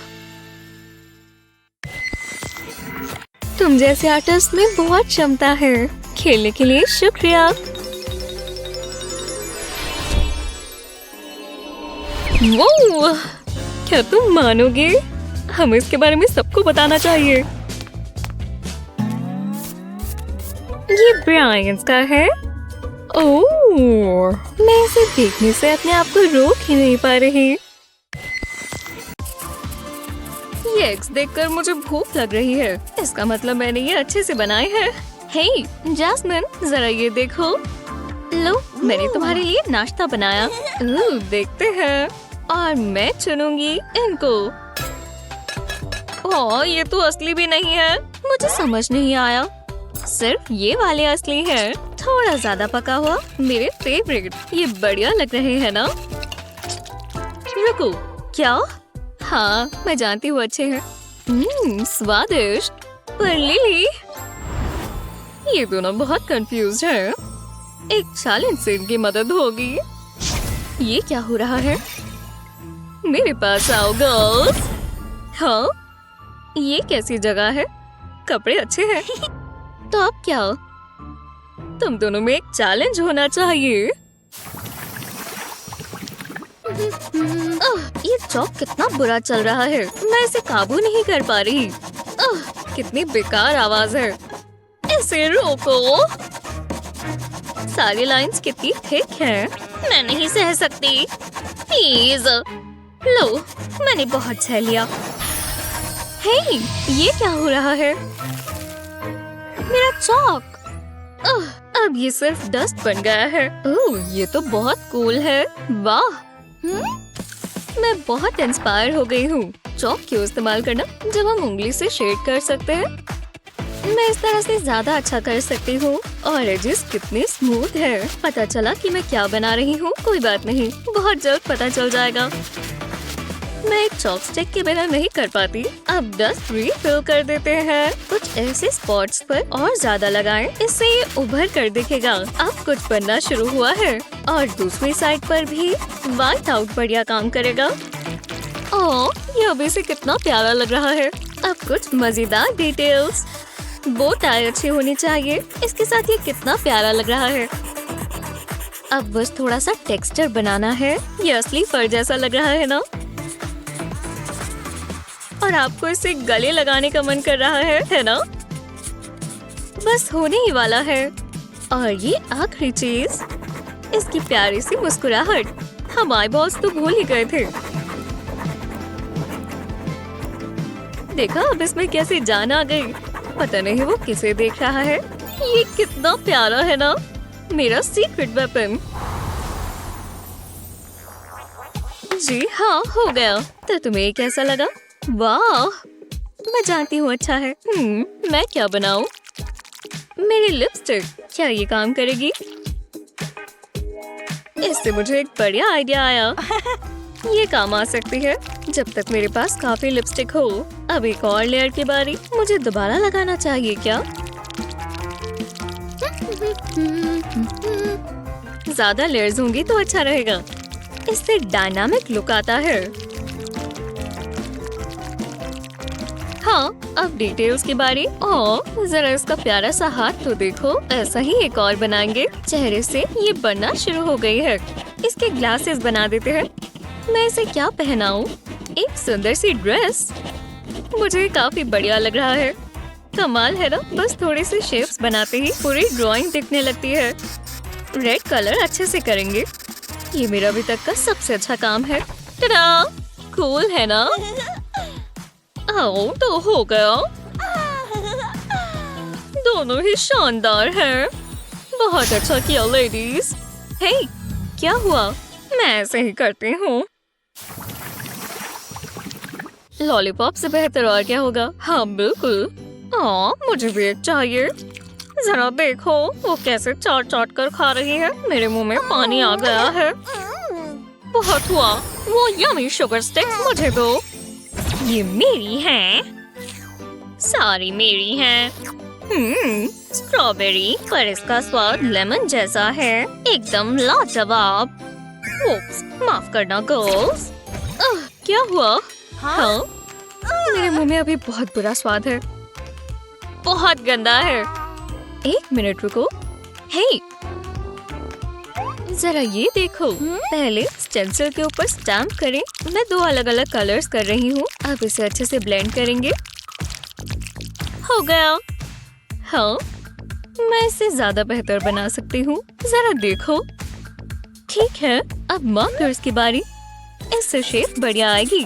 तुम जैसे आर्टिस्ट में बहुत क्षमता है। खेलने के लिए शुक्रिया। वो क्या तुम मानोगे? हमें इसके बारे में सबको बताना चाहिए। ये ब्रायंस का है। ओह, मैं इसे देखने से अपने आप को रोक ही नहीं पा रही। ये एग्स देखकर मुझे भूख लग रही है। इसका मतलब मैंने ये अच्छे से बनाए हैं। हे जैस्मिन, जरा ये देखो। लो, मैंने तुम्हारे लिए नाश्ता बनाया। देखते हैं। और मैं चुनूंगी इनको। ओह, ये तो असली भी नहीं है। मुझे समझ नहीं आया। सिर्फ ये वाले असली हैं। थोड़ा ज्यादा पका हुआ, मेरे फेवरेट। ये बढ़िया लग रहे हैं ना? रुको, क्या? हाँ, मैं जानती हूँ अच्छे हैं। स्वादिष्ट। पर लिली, ये दोनों बहुत कंफ्यूज हैं। एक चैलेंज से इनकी मदद होगी। ये क्या हो रहा है? मेरे पास आओ गर्ल्स। हाँ, ये कैसी जगह है? कपड़े अच्छे हैं। तो अब क्या? तुम दोनों में एक चैलेंज होना चाहिए। ये चौक कितना बुरा चल रहा है। मैं इसे काबू नहीं कर पा रही। कितनी बेकार आवाज है। इसे रोको। सारी लाइंस कितनी थिक हैं। मैं नहीं सह सकती। प्लीज। लो, मैंने बहुत सह लिया। हे, ये क्या हो रहा है? मेरा चौक। अब ये सिर्फ डस्ट बन गया है। ओह, ये तो बहुत कूल है। वाह, मैं बहुत इंस्पायर हो गई हूँ। चौक क्यों इस्तेमाल करना जब हम उंगली से शेड कर सकते हैं? मैं इस तरह से ज्यादा अच्छा कर सकती हूँ। और एजेस कितने स्मूथ है। पता चला कि मैं क्या बना रही हूँ। कोई बात नहीं, बहुत जल्द पता चल जाएगा। मैं एक चॉक स्टिक के बिना नहीं कर पाती। अब डस्ट रिफिल कर देते हैं। कुछ ऐसे स्पॉट्स पर और ज्यादा लगाएं, इससे ये उभर कर दिखेगा। अब कुछ बनना शुरू हुआ है और दूसरी साइड पर भी व्हाइट आउट बढ़िया काम करेगा। ओह, ये अभी से कितना प्यारा लग रहा है। अब कुछ मजेदार डिटेल्स। बो टाई अच्छी होनी चाहिए। इसके साथ ये कितना प्यारा लग रहा है। अब बस थोड़ा सा टेक्सचर बनाना है। ये असली फर जैसा लग रहा है ना? और आपको इसे गले लगाने का मन कर रहा है ना? बस होने ही वाला है। और ये आखिरी चीज, इसकी प्यारी सी मुस्कुराहट। हम आई बॉल्स तो भूल ही गए थे। देखा अब इसमें कैसे जान आ गई। पता नहीं वो किसे देख रहा है। ये कितना प्यारा है ना? मेरा सीक्रेट वेपन। जी हाँ, हो गया। तो तुम्हें कैसा लगा? वाह, मैं जानती हूँ अच्छा है। मैं क्या बनाऊं? मेरी लिपस्टिक, क्या ये काम करेगी? इससे मुझे एक बढ़िया आइडिया आया। ये काम आ सकती है जब तक मेरे पास काफी लिपस्टिक हो। अब एक और लेयर की बारी। मुझे दोबारा लगाना चाहिए क्या? ज्यादा लेयर्स होंगी तो अच्छा रहेगा। इससे डायनामिक लुक आता है। हाँ, अब डिटेल्स की बारी। ओह, जरा इसका प्यारा सा हाथ तो देखो। ऐसा ही एक और बनाएंगे। चेहरे से ये बनना शुरू हो गई है। इसके ग्लासेस बना देते हैं। मैं इसे क्या पहनाऊं? एक सुंदर सी ड्रेस। मुझे काफी बढ़िया लग रहा है। कमाल है ना? बस थोड़ी सी शेप्स बनाते ही पूरी ड्राइंग दिखने लगती है। रेड कलर अच्छे से करेंगे। ये मेरा अभी तक का सबसे अच्छा काम है। टडा! कूल है ना? तो हो गया। दोनों ही शानदार हैं। बहुत अच्छा किया लेडीज। हे, क्या हुआ? मैं ऐसे ही करती हूँ। लॉलीपॉप से बेहतर और क्या होगा? हाँ बिल्कुल। मुझे भी एक चाहिए। जरा देखो वो कैसे चाट चाट कर खा रही है। मेरे मुंह में पानी आ गया है। बहुत हुआ। वो यमी शुगर स्टिक्स मुझे दो। ये मेरी हैं। सारी मेरी हैं। स्ट्रॉबेरी, पर इसका स्वाद लेमन जैसा है। एकदम लाजवाब। ओप्स, माफ करना गर्ल्स। क्या हुआ? हाँ? मेरे मुंह में अभी बहुत बुरा स्वाद है। बहुत गंदा है। एक मिनट रुको। हे, जरा ये देखो। पहले स्टेंसिल के ऊपर स्टैम्प करें। मैं 2 अलग-अलग कलर्स कर रही हूँ। अब इसे अच्छे से ब्लेंड करेंगे। हो गया। हाँ, मैं इसे ज्यादा बेहतर बना सकती हूँ। जरा देखो। ठीक है, अब मार्कर्स की बारी। इससे शेप बढ़िया आएगी।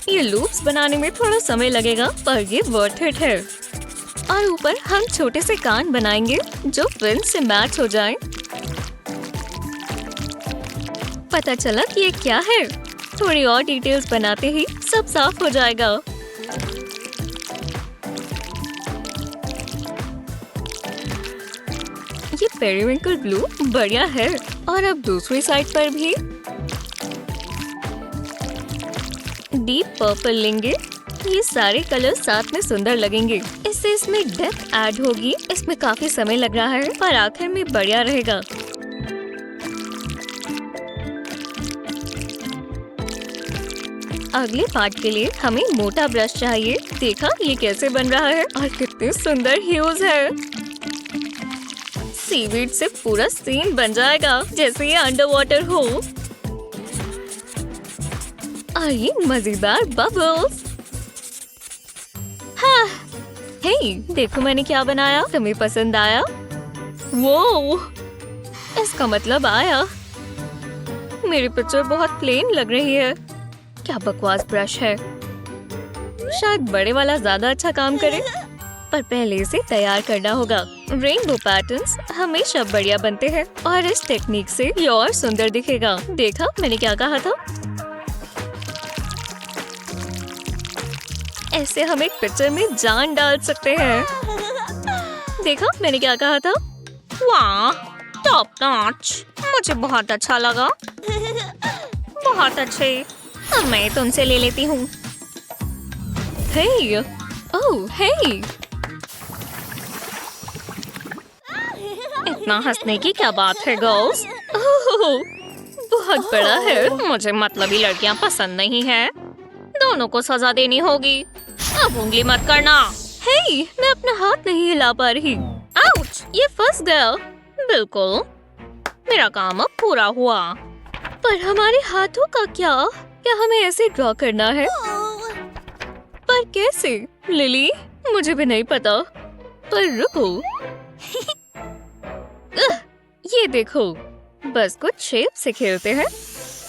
ये लूप्स बनाने में थोड़ा समय लगेगा, पर ये वर्थ इट है। और ऊपर हम छोटे से कान बनाएंगे जो फिल्म से मैच हो जाएं। पता चला कि ये क्या है? थोड़ी और डिटेल्स बनाते ही सब साफ हो जाएगा। ये पेरिविंकल ब्लू बढ़िया है। और अब दूसरी साइड पर भी डीप पर्पल लेंगे। ये सारे कलर साथ में सुंदर लगेंगे। इससे इसमें डेप्थ ऐड होगी। इसमें काफी समय लग रहा है, पर आखिर में बढ़िया रहेगा। अगले पार्ट के लिए हमें मोटा ब्रश चाहिए। देखा ये कैसे बन रहा है और कितने सुंदर ह्यूज है। सीवीड से पूरा सीन बन जाएगा जैसे ये अंडर वाटर हो। और ये मजेदार बबल्स। हाँ, हे, देखो मैंने क्या बनाया। तुम्हें पसंद आया? वो इसका मतलब आया। मेरी पिक्चर बहुत प्लेन लग रही है। क्या बकवास ब्रश है। शायद बड़े वाला ज्यादा अच्छा काम करे, पर पहले इसे तैयार करना होगा। रेनबो पैटर्न्स हमेशा बढ़िया बनते हैं और इस टेक्निक से ये और सुंदर दिखेगा। देखा मैंने क्या कहा था? ऐसे हम एक पिक्चर में जान डाल सकते हैं। देखा मैंने क्या कहा था? वाह, टॉप नॉच। मुझे बहुत अच्छा लगा। बहुत अच्छे। अब मैं तुमसे ले लेती हूँ। हे, ओह हे, इतना हंसने की क्या बात है गर्ल्स? ओह, बहुत बड़ा है। मुझे मतलबी लड़कियाँ पसंद नहीं है। दोनों को सजा देनी होगी। अब उंगली मत करना। हे, मैं अपना हाथ नहीं हिला पा रही। आउच, ये फंस गया। बिल्कुल, मेरा काम अब पूरा हुआ। पर हमारे हाथों का क्या? क्या हमें ऐसे ड्रॉ करना है? पर कैसे? लिली, मुझे भी नहीं पता। पर रुको। ये देखो, बस कुछ शेप से खेलते हैं।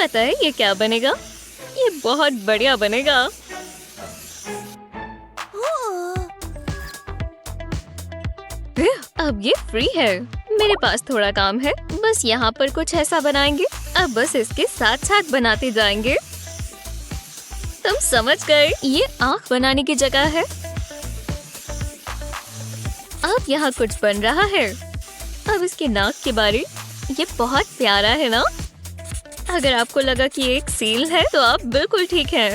पता है ये क्या बनेगा? ये बहुत बढ़िया बनेगा। अब ये फ्री है। मेरे पास थोड़ा काम है। बस यहाँ पर कुछ ऐसा बनाएंगे। अब बस इसके साथ साथ बनाते जाएंगे। तुम समझ गए? ये आँख बनाने की जगह है। अब यहाँ कुछ बन रहा है। अब इसके नाक के बारे। ये बहुत प्यारा है ना? अगर आपको लगा कि ये एक सील है तो आप बिल्कुल ठीक हैं।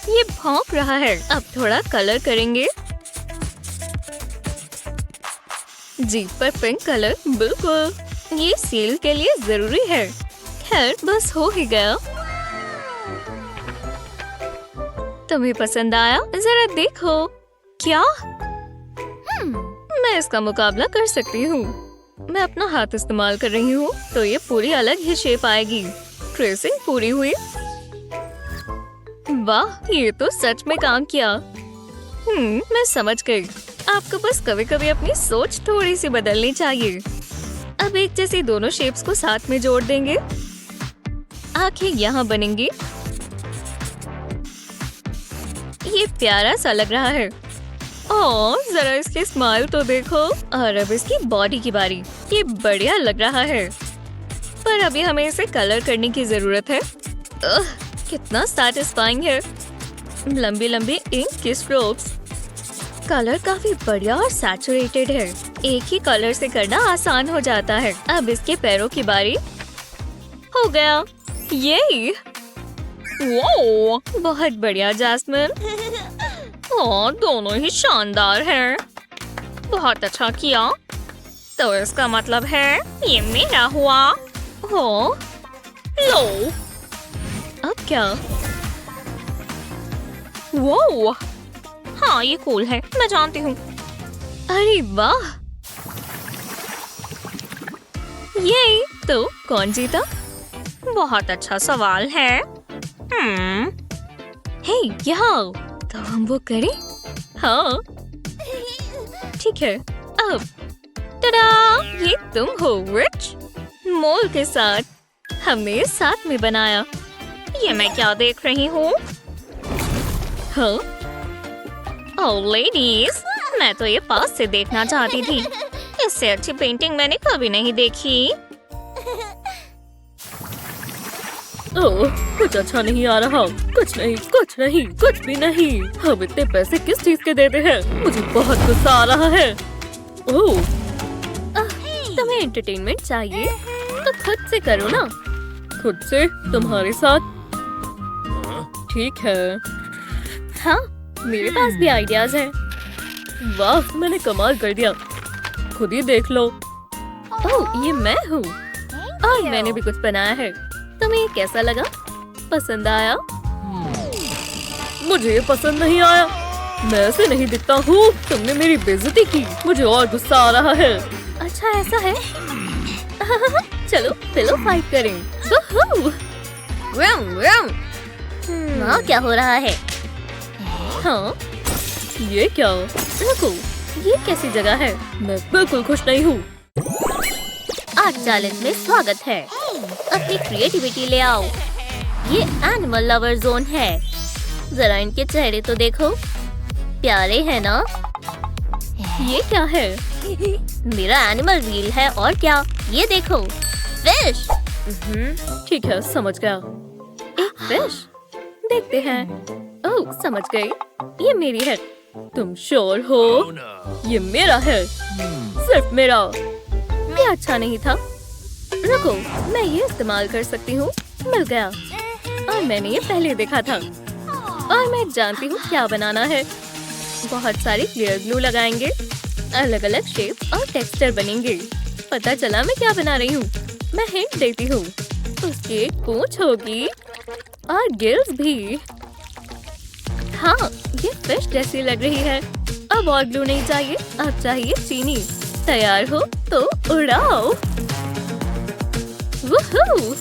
ये भौंक रहा है। अब थोड़ा कलर करेंगे। जीभ पर पिंक कलर। बिल्कुल, ये सील के लिए जरूरी है। खैर, बस हो ही गया। तुम्हें पसंद आया? जरा देखो। क्या? मैं इसका मुकाबला कर सकती हूँ। मैं अपना हाथ इस्तेमाल कर रही हूँ तो ये पूरी अलग ही शेप आएगी। ट्रेसिंग पूरी हुई। वाह, ये तो सच में काम किया। मैं समझ गई। आपको बस कभी कभी अपनी सोच थोड़ी सी बदलनी चाहिए। अब एक जैसी दोनों शेप्स को साथ में जोड़ देंगे। आंखें यहाँ बनेंगी। ये प्यारा सा लग रहा है। और जरा इसकी स्माइल तो देखो। और अब इसकी बॉडी की बारी। ये बढ़िया लग रहा है, पर अभी हमें इसे कलर करने की जरूरत है। कितना सैटिस्फाइंग है। लंबी लंबी इंक की स्ट्रोक्स। कलर काफी बढ़िया और सैचुरेटेड है। एक ही कलर से करना आसान हो जाता है। अब इसके पैरों की बारी। हो गया। ये वो बहुत बढ़िया जैस्मिन। और दोनों ही शानदार हैं। बहुत अच्छा किया। तो इसका मतलब है ये मेरा हुआ। हो लो। अब क्या? वो हाँ ये कूल है, मैं जानती हूँ। अरे वाह। ये तो कौन जीता? बहुत अच्छा सवाल है। हे यहाँ तो हम वो करें? हाँ ठीक है। अब टडा, ये तुम हो रिच। मोल के साथ हमने साथ में बनाया। ये मैं क्या देख रही हूँ? हाँ ओह लेडीज, मैं तो ये पास से देखना चाहती थी। इससे अच्छी पेंटिंग मैंने कभी नहीं देखी। ओह कुछ अच्छा नहीं आ रहा। कुछ नहीं, कुछ नहीं, कुछ भी नहीं। हम इतने पैसे किस चीज के देते हैं? मुझे बहुत गुस्सा आ रहा है। ओह तुम्हें एंटरटेनमेंट चाहिए तो खुद से करो ना। खुद से? तुम्हारे साथ? ठीक है। हाँ मेरे पास भी आइडियाज हैं। वाह मैंने कमाल कर दिया। खुद ही देख लो। ओह ये मैं हूँ और मैंने भी कुछ बनाया है। तुम्हें ये कैसा लगा? पसंद आया? मुझे ये पसंद नहीं आया। मैं ऐसे नहीं दिखता हूँ। तुमने मेरी बेइज्जती की। मुझे और गुस्सा आ रहा है। अच्छा ऐसा है। चलो पिलो फाइट करें। वहाँ क्या हो रहा है? हाँ ये क्या? रुको, ये कैसी जगह है? मैं बिल्कुल खुश नहीं हूँ। आर्ट चैलेंज में स्वागत है। अपनी क्रिएटिविटी ले आओ। ये एनिमल लवर जोन है। जरा इनके चेहरे तो देखो, प्यारे हैं ना? ये क्या है? मेरा एनिमल व्हील है और क्या? ये देखो फिश। ठीक है समझ गया। एक फिश। देखते हैं। ओह समझ गई। ये मेरी है। तुम श्योर हो? ये मेरा है। सिर्फ मेरा। ये अच्छा नहीं था। रुको, मैं ये इस्तेमाल कर सकती हूँ। मिल गया। और मैंने ये पहले देखा था। और मैं जानती हूँ क्या बनाना है। बहुत सारी क्लियर ग्लू लगाएंगे। अलग अलग शेप और टेक्सचर बनेंगे। पता चला मैं क्या बना रही हूँ। मैं हिंट देती हूँ। उसकी एक पूंछ होगी और गिल्स भी। हाँ ये फिश जैसी लग रही है। अब और ग्लू नहीं चाहिए, अब चाहिए चीनी। तैयार हो तो उड़ाओ। वूहू!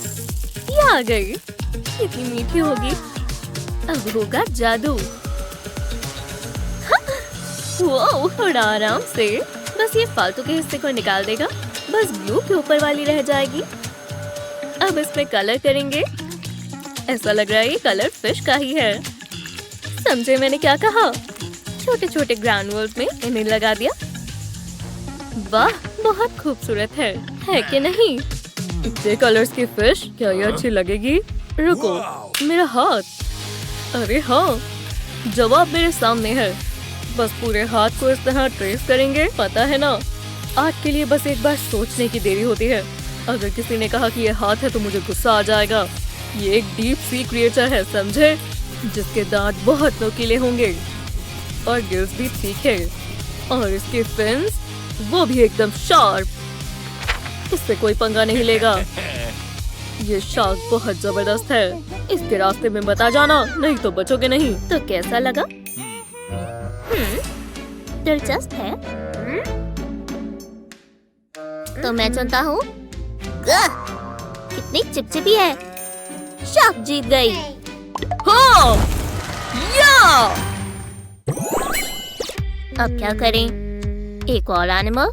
ये आ गई। कितनी मीठी होगी। अब होगा जादू। वो उड़ा आराम से। बस ये फालतू के हिस्से को निकाल देगा। बस ग्लू के ऊपर वाली रह जाएगी। अब इसमें कलर करेंगे। ऐसा लग रहा है ये कलर फिश का ही है। समझे मैंने क्या कहा? छोटे छोटे ग्रैन्युल्स में इन्हें लगा दिया। वाह बहुत खूबसूरत है कि नहीं? इतने कलर्स की फिश, क्या ये अच्छी लगेगी? रुको, मेरा हाथ। अरे हाँ, जवाब मेरे सामने है। बस पूरे हाथ को इस तरह ट्रेस करेंगे। पता है ना, आर्ट के लिए बस एक बार सोचने की देरी होती है। अगर किसी ने कहा कि ये हाथ है तो मुझे गुस्सा आ जाएगा। ये एक डीप सी क्रिएचर है, समझे? जिसके दांत बहुत नुकीले होंगे और गिल्स भी तीखे और इसके फिन्स वो भी एकदम शार्प। इससे कोई पंगा नहीं लेगा। ये शार्क बहुत जबरदस्त है। इसके रास्ते में मत आ जाना, नहीं तो बचोगे नहीं। तो कैसा लगा? दिलचस्प है। तो मैं चुनता हूँ। कितनी चिपचिपी है। शार्क जीत गई। हाँ! या! अब क्या करें? एक और एनिमल,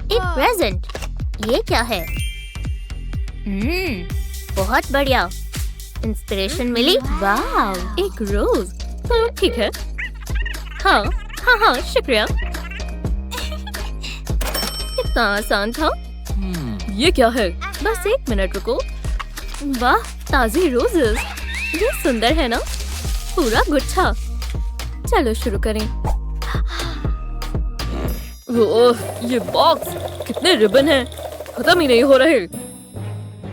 एक प्रेजेंट। ये क्या है? बहुत बढ़िया। इंस्पिरेशन मिली। वाह, एक रोज। तो ठीक है। हाँ हाँ हाँ शुक्रिया। कितना आसान था। ये क्या है? बस एक मिनट रुको। वाह ताजी रोजेस। ये सुंदर है ना? पूरा गुच्छा। चलो शुरू करें। ओह, ये बॉक्स कितने रिबन हैं, खत्म ही नहीं हो रहे।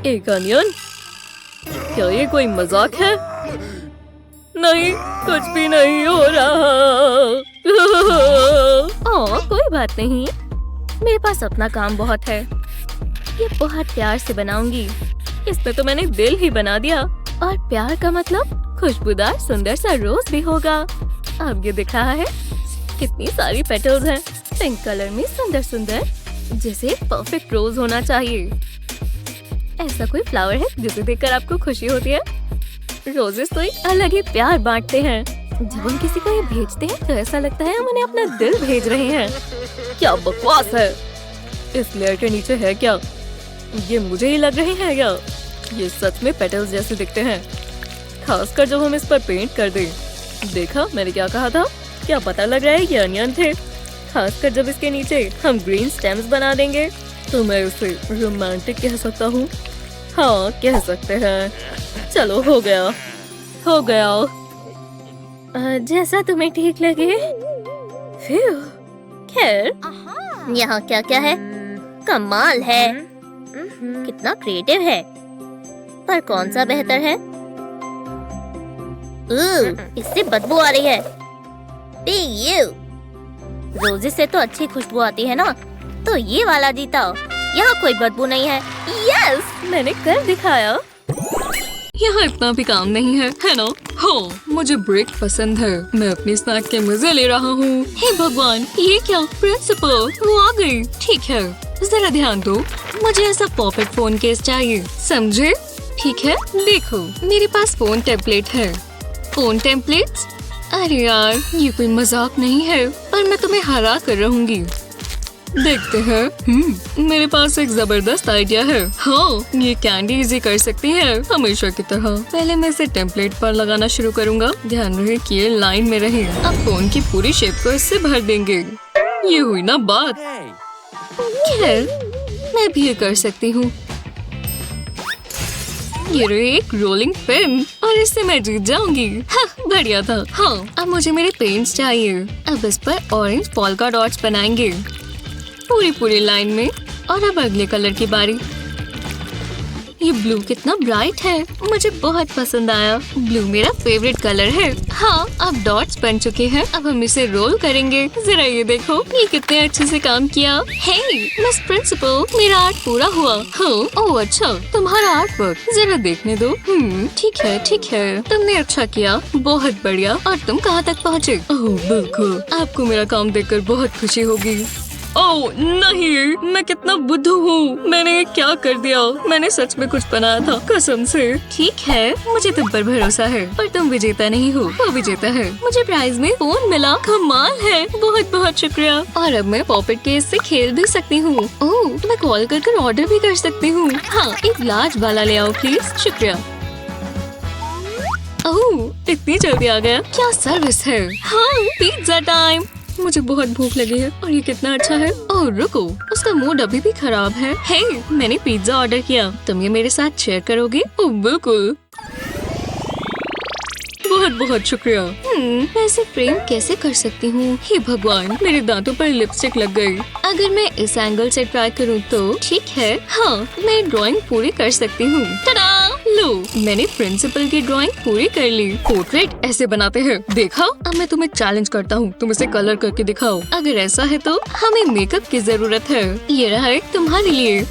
एक अनियन, क्या ये कोई मजाक है? नहीं, कुछ भी नहीं हो रहा। कोई बात नहीं, मेरे पास अपना काम बहुत है। ये बहुत प्यार से बनाऊंगी। इसमें तो मैंने दिल ही बना दिया, और प्यार का मतलब खुशबूदार सुंदर सा रोज भी होगा। अब ये दिख रहा है कितनी सारी पेटल्स हैं, पिंक कलर में सुंदर सुंदर, जैसे परफेक्ट रोज होना चाहिए। ऐसा कोई फ्लावर है जिसे देखकर आपको खुशी होती है? रोजेस तो एक अलग ही प्यार बांटते हैं। जब हम किसी को ये भेजते हैं तो ऐसा लगता है हम उन्हें अपना दिल भेज रहे हैं। क्या बकवास है, इस लेयर के नीचे है क्या? ये मुझे ही लग रहे हैं क्या? ये सच में पेटल्स जैसे दिखते हैं, खासकर जब हम इस पर पेंट कर दें। देखा मैंने क्या कहा था? क्या पता लग रहा है ये अनियन थे, खासकर जब इसके नीचे हम ग्रीन स्टेम्स बना देंगे तो मैं उसे रोमांटिक कह सकता हूँ। हाँ, कह सकते हैं। चलो, हो गया, हो गया। जैसा तुम्हें ठीक लगे। फिर खैर, यहाँ क्या क्या है? कमाल है, कितना क्रिएटिव है। पर कौन सा बेहतर है? इससे बदबू आ रही है। रोजेस से तो अच्छी खुशबू आती है ना, तो ये वाला जीता। यहाँ कोई बदबू नहीं है। यस, मैंने कर दिखाया। यहाँ इतना भी काम नहीं है ना? हाँ, मुझे ब्रेक पसंद है। मैं अपनी स्नैक के मजे ले रहा हूँ। हे भगवान, ये क्या? प्रिंसिपल वो आ गई। ठीक है, जरा ध्यान दो, मुझे ऐसा परफेक्ट फोन केस चाहिए, समझे? ठीक है, देखो मेरे पास फोन टेम्पलेट है। Phone templates? अरे यार, ये कोई मजाक नहीं है, पर मैं तुम्हें हरा कर रहूंगी। देखते हैं। मेरे पास एक जबरदस्त आइडिया है। हाँ, ये कैंडी इजी कर सकती है हमेशा की तरह। पहले मैं इसे टेम्पलेट पर लगाना शुरू करूँगा। ध्यान रहे कि ये लाइन में रहे। अब फोन की पूरी शेप को इससे भर देंगे। ये हुई ना बात। खैर, मैं भी ये कर सकती हूँ। ये रही एक रोलिंग पिन, और इससे मैं जीत जाऊंगी। हाँ, बढ़िया था। हाँ, अब मुझे मेरे पेंट्स चाहिए। अब इस पर ऑरेंज पोल्का डॉट्स बनाएंगे पूरी लाइन में। और अब अगले कलर की बारी। ये ब्लू कितना ब्राइट है, मुझे बहुत पसंद आया। ब्लू मेरा फेवरेट कलर है। हाँ, अब डॉट्स बन चुके हैं। अब हम इसे रोल करेंगे। जरा ये देखो, ये कितने अच्छे से काम किया। हे मिस प्रिंसिपल, मेरा आर्ट पूरा हुआ। हाँ, ओह अच्छा, तुम्हारा आर्ट वर्क जरा देखने दो। ठीक है, तुमने अच्छा किया, बहुत बढ़िया। और तुम कहाँ तक पहुँचे? ओह बिल्कुल, आपको मेरा काम देखकर बहुत खुशी होगी। ओह नहीं, मैं कितना बुद्धू हूँ। मैंने ये क्या कर दिया? मैंने सच में कुछ बनाया था, कसम से। ठीक है, मुझे तुम पर भरोसा है, पर तुम विजेता नहीं हो, वो विजेता है। मुझे प्राइज में फोन मिला, कमाल है, बहुत बहुत शुक्रिया। और अब मैं पॉपेट केस से खेल भी सकती हूँ। ओह, मैं कॉल कर ऑर्डर भी कर सकती हूँ। हाँ, एक लार्ज वाला ले आओ प्लीज। शुक्रिया। ओह, इतनी जल्दी आ गया, क्या सर्विस है। हाँ, पिज्जा टाइम। मुझे बहुत भूख लगी है, और ये कितना अच्छा है। ओह रुको, उसका मूड अभी भी खराब है। हे, मैंने पिज्जा ऑर्डर किया, तुम ये मेरे साथ शेयर करोगे? ओह बिल्कुल, बहुत बहुत शुक्रिया। मैं इसे फ्रेम कैसे कर सकती हूँ? हे भगवान, मेरे दांतों पर लिपस्टिक लग गई। अगर मैं इस एंगल से ट्राई करूँ तो ठीक है। हाँ, मैं ड्राइंग पूरी कर सकती हूँ। टा-डा! लो, मैंने प्रिंसिपल की ड्राइंग पूरी कर ली। पोर्ट्रेट ऐसे बनाते हैं, देखा? अब मैं तुम्हें चैलेंज करता हूँ, तुम इसे कलर करके दिखाओ। अगर ऐसा है तो हमें मेकअप की जरूरत है। ये रहा एक तुम्हारे लिए।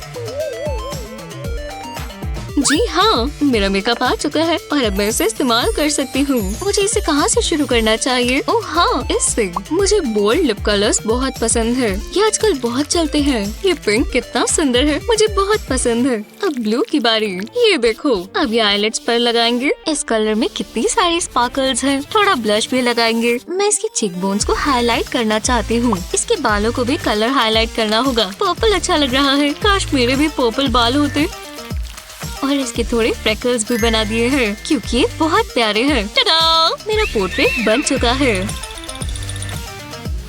जी हाँ, मेरा मेकअप आ चुका है, और अब मैं इसे इस्तेमाल कर सकती हूँ। मुझे इसे कहाँ से शुरू करना चाहिए? ओह हाँ, इससे। मुझे बोल्ड लिप कलर्स बहुत पसंद है, ये आजकल बहुत चलते हैं। ये पिंक कितना सुंदर है, मुझे बहुत पसंद है। अब ब्लू की बारी। ये देखो, अब ये आईलेट्स पर लगाएंगे। इस कलर में कितनी सारी स्पार्कल्स हैं। थोड़ा ब्लश भी लगाएंगे। मैं इसके चीक बोन्स को हाईलाइट करना चाहती हूँ। इसके बालों को भी कलर हाईलाइट करना होगा। पर्पल अच्छा लग रहा है, काश मेरे भी पर्पल बाल होते। और इसके थोड़े फ्रेकल्स भी बना दिए हैं, क्योंकि ये बहुत प्यारे हैं। टा-डा! मेरा पोर्ट्रेट बन चुका है।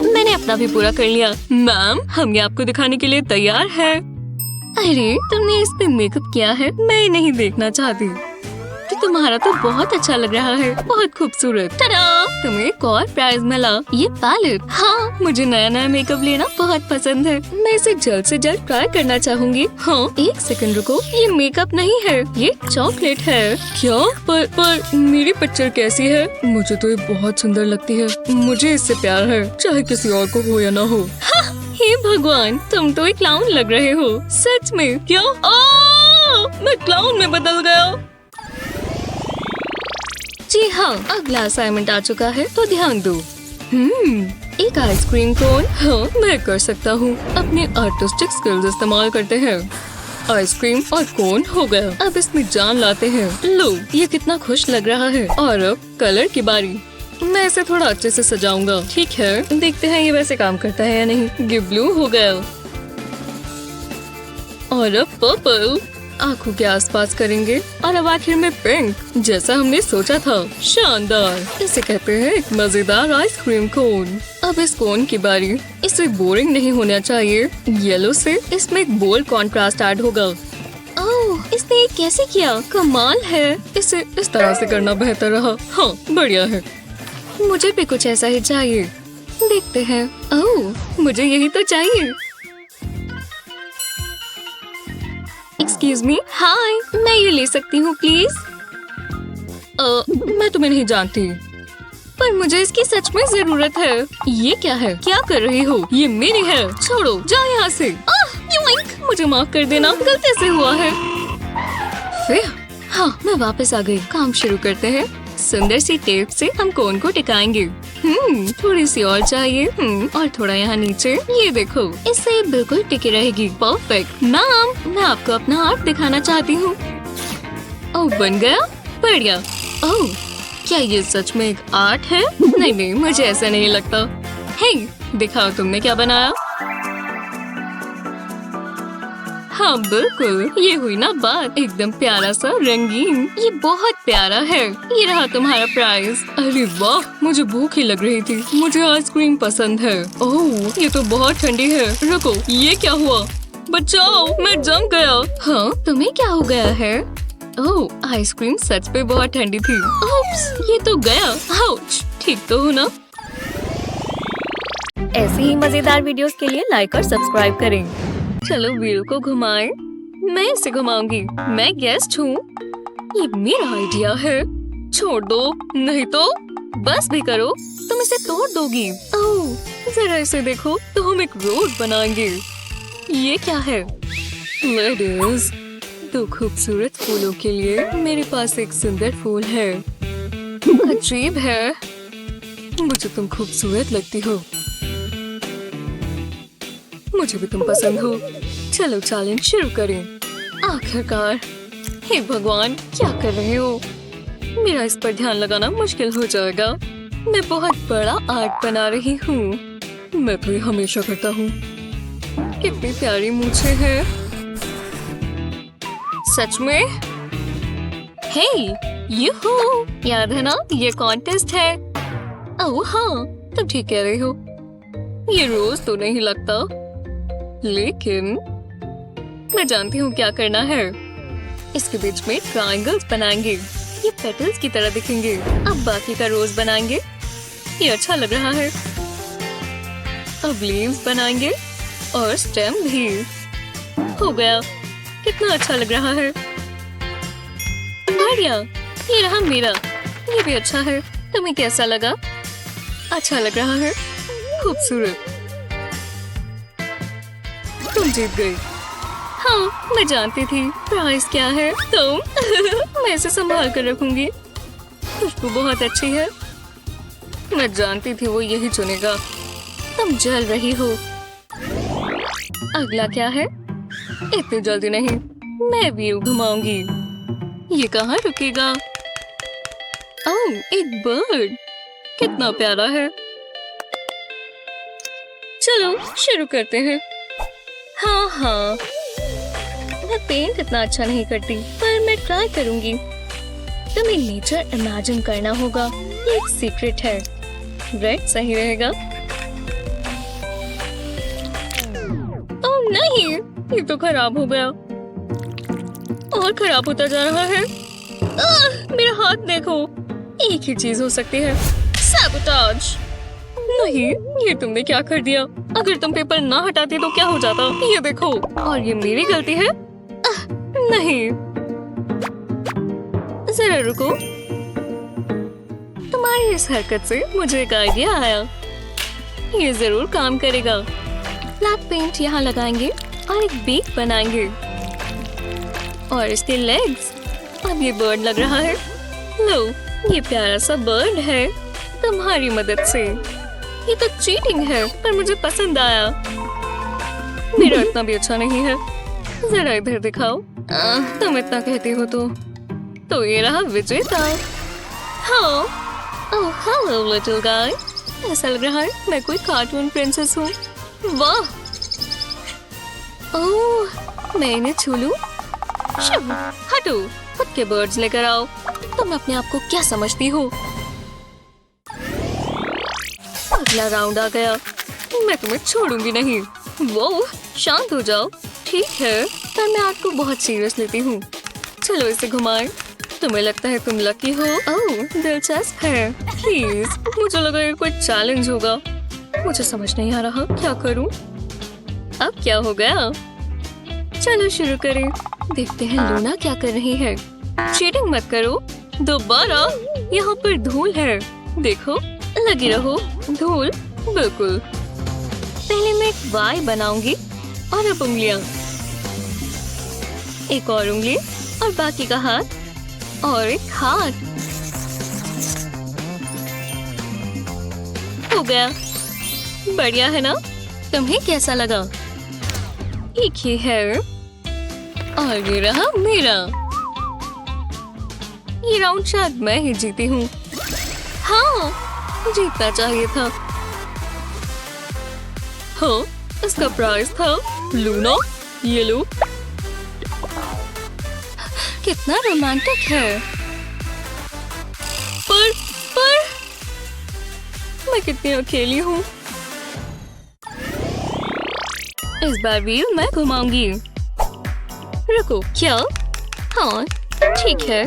मैंने अपना भी पूरा कर लिया। मैम, हम ये आपको दिखाने के लिए तैयार है। अरे, तुमने इस पे मेकअप किया है, मैं नहीं देखना चाहती। तुम्हारा तो बहुत अच्छा लग रहा है, बहुत खूबसूरत। टडा! तुम्हें एक और प्राइज मिला, ये पैलेट। हाँ, मुझे नया नया मेकअप लेना बहुत पसंद है। मैं इसे जल्द से जल्द ट्राई करना चाहूंगी। हाँ, एक सेकंड रुको, ये मेकअप नहीं है, ये चॉकलेट है। क्या? पर मेरी पिक्चर कैसी है? मुझे तो ये बहुत सुंदर लगती है। मुझे इससे प्यार है, चाहे किसी और को हो या ना हो। हे भगवान, तुम तो एक क्लाउन लग रहे हो। सच में? क्या? मैं क्लाउन में बदल गया। जी हाँ, अगला असाइनमेंट आ चुका है, तो ध्यान दो। एक आइसक्रीम कोन। हाँ, मैं कर सकता हूँ। अपने आर्टिस्टिक स्किल्स इस्तेमाल करते हैं। आइसक्रीम और कोन हो गया। अब इसमें जान लाते हैं। लो, ये कितना खुश लग रहा है। और अब कलर की बारी। मैं इसे थोड़ा अच्छे से सजाऊंगा। ठीक है, देखते हैं ये वैसे काम करता है या नहीं। ये ब्लू हो गया। और अब पर्पल। आँखों के आसपास करेंगे। और अब आखिर में पिंक, जैसा हमने सोचा था। शानदार। इसे कहते हैं एक मजेदार आइसक्रीम कोन। अब इस कोन की बारी। इसे बोरिंग नहीं होना चाहिए। येलो से इसमें एक बोल्ड कॉन्ट्रास्ट ऐड होगा। ओह, इसने ये कैसे किया? कमाल है। इसे इस तरह से करना बेहतर रहा। हाँ, बढ़िया है। मुझे भी कुछ ऐसा ही चाहिए। देखते हैं। ओह, मुझे यही तो चाहिए। Excuse me. हाय, मैं ये ले सकती हूँ प्लीज? मैं तुम्हें नहीं जानती, पर मुझे इसकी सच में जरूरत है। ये क्या है? क्या कर रही हो? ये मेरी है। छोड़ो, जाओ यहाँ से। मुझे माफ कर देना, गलती से हुआ है। फिर हाँ, मैं वापस आ गई। काम शुरू करते हैं। सुंदर सी टेप से हम कोन को टिकाएंगे। थोड़ी सी और चाहिए। और थोड़ा यहाँ नीचे। ये देखो, इससे बिल्कुल टिकी रहेगी। परफेक्ट। मैम, मैं आपको अपना आर्ट दिखाना चाहती हूँ। ओह, बन गया? बढ़िया। ओह, क्या ये सच में एक आर्ट है? नहीं, मुझे ऐसा नहीं लगता। हे, दिखाओ तुमने क्या बनाया। हाँ बिल्कुल, ये हुई ना बात। एकदम प्यारा सा रंगीन। ये बहुत प्यारा है। ये रहा तुम्हारा प्राइज। अरे वाह, मुझे भूख ही लग रही थी। मुझे आइसक्रीम पसंद है। ओह, ये तो बहुत ठंडी है। रुको, ये क्या हुआ? बचाओ, मैं जम गया। हाँ, तुम्हें क्या हो गया है? ओह, आइसक्रीम सच में बहुत ठंडी थी। ओप्स, ये तो गया। आउच, ठीक तो हो ना? ऐसी ही मजेदार वीडियोस के लिए लाइक और सब्सक्राइब करें। चलो व्हील को घुमाएं। मैं इसे घुमाऊंगी। मैं गेस्ट हूँ। ये मेरा आइडिया है। छोड़ दो, नहीं तो बस भी करो, तुम इसे तोड़ दोगी। ओह, जरा इसे देखो, तो हम एक रोड बनाएंगे। ये क्या है? लेडीज, दो खूबसूरत फूलों के लिए मेरे पास एक सुंदर फूल है। अजीब है। मुझे तुम खूबसूरत लगती हो। मुझे भी तुम पसंद हो। चलो चैलेंज शुरू करें। आखिरकार। हे भगवान, क्या कर रहे हो? मेरा इस पर ध्यान लगाना मुश्किल हो जाएगा। मैं बहुत बड़ा आर्ट बना रही हूँ। मैं तो ये हमेशा करता हूँ। कितनी प्यारी मूछें हैं। सच में? हे, यूहू! याद है ना, ये कॉन्टेस्ट है। ओह हाँ, तुम ठीक कह रही हो। ये रोज तो नहीं लगता, लेकिन मैं जानती हूँ क्या करना है। इसके बीच में ट्रायंगल्स बनाएंगे। ये पेटल्स की तरह दिखेंगे। अब बाकी का रोज बनाएंगे। ये अच्छा लग रहा है। अब लीव्स बनाएंगे और स्टेम भी। हो गया। कितना अच्छा लग रहा है। बढ़िया। ये रहा मेरा। ये भी अच्छा है। तुम्हें कैसा लगा? अच्छा लग रहा है। खूबसूरत। तुम जीत गई। हाँ, मैं जानती थी। प्राइस क्या है? तुम। मैं इसे संभाल कर रखूंगी। खुशबू बहुत अच्छी है। मैं जानती थी वो यही चुनेगा। तुम जल रही हो। अगला क्या है? इतनी जल्दी नहीं, मैं व्यू घुमाऊंगी। ये कहाँ रुकेगा? ओह, एक बर्ड। कितना प्यारा है। चलो शुरू करते हैं। हाँ, मैं पेंट इतना अच्छा नहीं करती, पर मैं ट्राई करूंगी। तुम्हें नेचर इमेजिन करना होगा। ये एक सीक्रेट है। रेड सही रहेगा। ओह नहीं, ये तो खराब हो गया और खराब होता जा रहा है। मेरा हाथ देखो। एक ही चीज हो सकती है, सैबोटाज। नहीं, ये तुमने क्या कर दिया? अगर तुम पेपर ना हटाती तो क्या हो जाता? ये देखो, और ये मेरी गलती है? नहीं, जरा रुको। तुम्हारी इस हरकत से मुझे एक आइडिया आया। ये जरूर काम करेगा। ब्लैक पेंट यहाँ लगाएंगे और एक बीक बनाएंगे और इसके लेग्स। अब ये बर्ड लग रहा है। लो, ये प्यारा सा बर्ड है तुम्हारी मदद से। ये तो चीटिंग है, पर मुझे पसंद आया। मेरा इतना भी अच्छा नहीं है। जरा इधर दिखाओ। तुम इतना कहती हो तो ये रहा विजेता। हाँ, ओह हेलो लिटिल गाय। ऐसा लग रहा है मैं कोई कार्टून प्रिंसेस हूँ। वाह, ओह मैं इन्हें छू लूं? हटो, खुद के बर्ड्स लेकर आओ। तुम अपने आप को क्या समझती हो? अगला राउंड आ गया। मैं तुम्हें छोड़ूंगी नहीं। वो शांत हो जाओ। ठीक है, पर मैं आपको बहुत सीरियस लेती हूँ। चलो इसे घुमाएं। तुम्हें लगता है तुम लकी हो? ओह, दिलचस्प है। प्लीज, मुझे लगा ये कोई चैलेंज होगा। मुझे समझ नहीं आ रहा क्या करूं। अब क्या हो गया? चलो शुरू करें। देखते हैं लूना क्या कर रही है। चीटिंग मत करो। दोबारा। यहाँ पर धूल है, देखो। लगी रहो। धूल, बिल्कुल। पहले मैं एक वाई बनाऊंगी और अब उंगलियां। एक और उंगली और बाकी का हाथ और एक हाथ। हो गया। बढ़िया है ना? तुम्हें कैसा लगा? एक ही है और ये रहा मेरा। ये राउंड शायद मैं ही जीती हूँ। हाँ, जीतना चाहिए था। हाँ, इसका प्राइस था लूना। ये लो। कितना रोमांटिक है। पर मैं कितनी अकेली हूँ। इस बार व्हील मैं घुमाऊंगी। रुको, क्या? हाँ, ठीक है।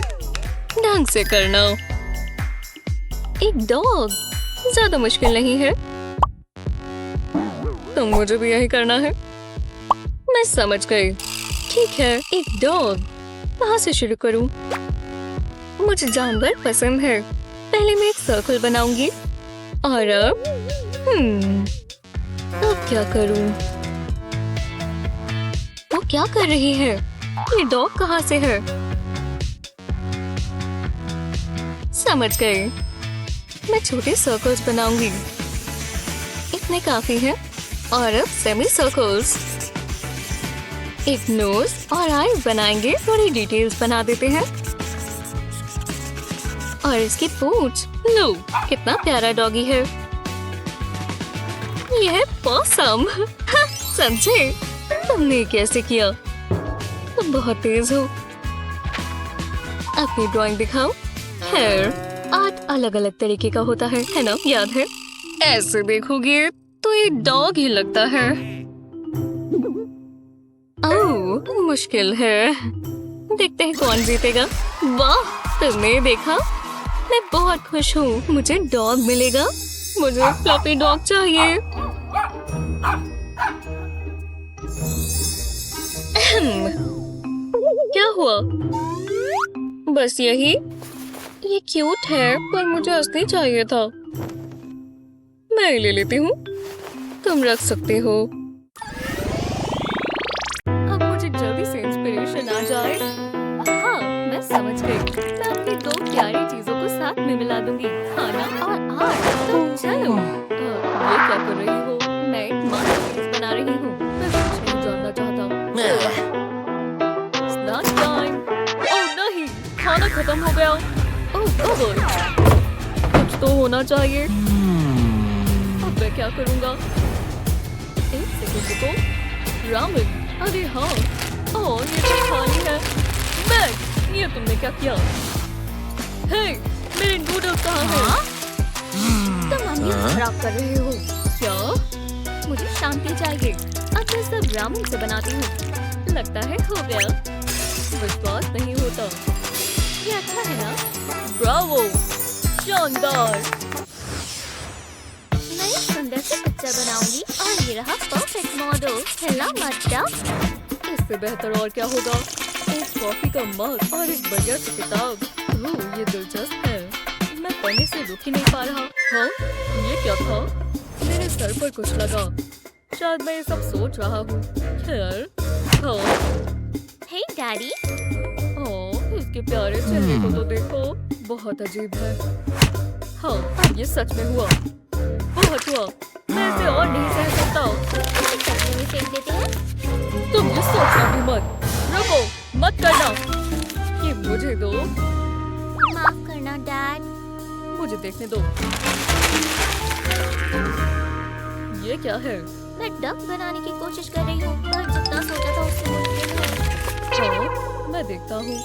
ढंग से करना। एक डॉग, ज्यादा मुश्किल नहीं है। तो मुझे भी यही करना है। मैं समझ गई। ठीक है, एक डॉग। कहाँ से शुरू करूं? मुझे जानवर पसंद है। पहले मैं एक सर्कल बनाऊंगी और अब क्या करूं? वो क्या कर रही है? ये डॉग कहाँ से है? समझ गई। मैं छोटे सर्कल्स बनाऊंगी। इतने काफी है। और अब सेमी सर्कल्स। एक नोज और आईज बनाएंगे। थोड़ी डिटेल्स बना देते हैं। और इसकी पूंछ। लो, कितना प्यारा डॉगी है। यह है पॉसम। समझे? तुमने कैसे किया? तुम बहुत तेज हो। अपनी ड्राइंग दिखाओ। हेयर आर्ट अलग अलग तरीके का होता है ना? याद है? ऐसे देखोगे तो ये डॉग ही लगता है। ओह, मुश्किल है। देखते हैं कौन जीतेगा। वाह, तुमने देखा? मैं बहुत खुश हूँ। मुझे डॉग मिलेगा। मुझे फ्लफी डॉग चाहिए। क्या हुआ? बस यही? ये क्यूट है, पर मुझे असली चाहिए था। मैं ले लेती हूँ। तुम रख सकते हो। अब मुझे जल्दी से इंस्पिरेशन आ जाए। हाँ, मैं समझ गई। मैं अपनी दो प्यारी चीजों को साथ में मिला दूंगी, खाना और आर्ट। तो चलो। ये क्या कर रही हो? मैं एक मास्टरपीस बना रही हूँ। मैं कुछ नहीं जानना चाहता। Snack time. ओह नहीं, खाना खत्म हो गया। ओह गॉड, कुछ तो होना चाहिए। अब मैं क्या करूँगा? एक सेकंड रुको। रामेन, अरे हाँ। ओह, ये तो खाली है। मैक, ये तुमने क्या किया? हे, मेरे नूडल्स कहाँ हैं? तुम अम्मियाँ खराब कर रहे हो। क्या? मुझे शांति चाहिए। अब मैं सब रामेन से बनाती हूँ। लगता है हो गया। विश्वास नहीं होता। ये अच्छा है ना? ब्रावो, शानदार। मैं एक सुंदर सी पिक्चर बनाऊंगी और ये रहा परफेक्ट मॉडल। हिला मत डक। इससे बेहतर और क्या होगा? एक कॉफी का मग और एक बढ़िया सी किताब। ओह, ये दिलचस्प है। मैं पढ़ने से रुक ही नहीं पा रहा। हाँ, ये क्या था? मेरे सर पर कुछ लगा। शायद मैं ये सब सोच रहा हूँ। खैर, हाँ। हे डैडी। ओह, इसके प्यारे चेहरे को तो देखो, बहुत अजीब है। हाँ, अब ये सच में हुआ। बहुत हुआ। मैं इसे और नहीं सह सकता। इसे कचरे में फेंक देते हैं। तुम ये सोचना भी मत। रुको, मत करना। ये मुझे दो। माफ करना डैड। मुझे देखने दो। ये क्या है? मैं डक बनाने की कोशिश कर रही हूँ, पर जितना सोचा था उससे मुश्किल है। हाँ, मैं देखता हूँ।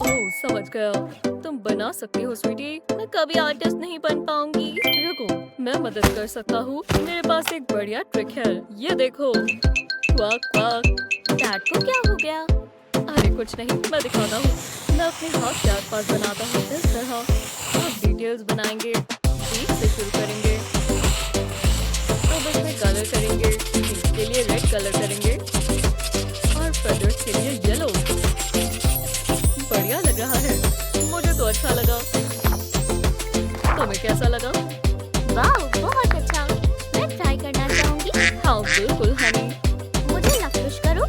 ओह, समझ गया। तुम बना सकती हो स्वीटी। मैं कभी आर्टिस्ट नहीं बन पाऊंगी। रुको, मैं मदद कर सकता हूँ। मेरे पास एक बढ़िया ट्रिक है। ये देखो। Quack quack. डैड को क्या हो गया? अरे कुछ नहीं, मैं दिखाता हूँ। मैं अपने हाथ के आसपास बनाता हूँ इस तरह। अब डिटेल्स बनाएंगे। बीच से शुरू करेंगे। अब इसमें कलर करेंगे। इसके लिए रेड कलर करेंगे और फेदर्स के लिए येलो। बढ़िया लग रहा है। मुझे तो अच्छा लगा। तुम्हें कैसा लगा? वाह, बहुत अच्छा। मैं ट्राई करना चाहूंगी। हाँ बिल्कुल हनी। मुझे लफ्ट करो।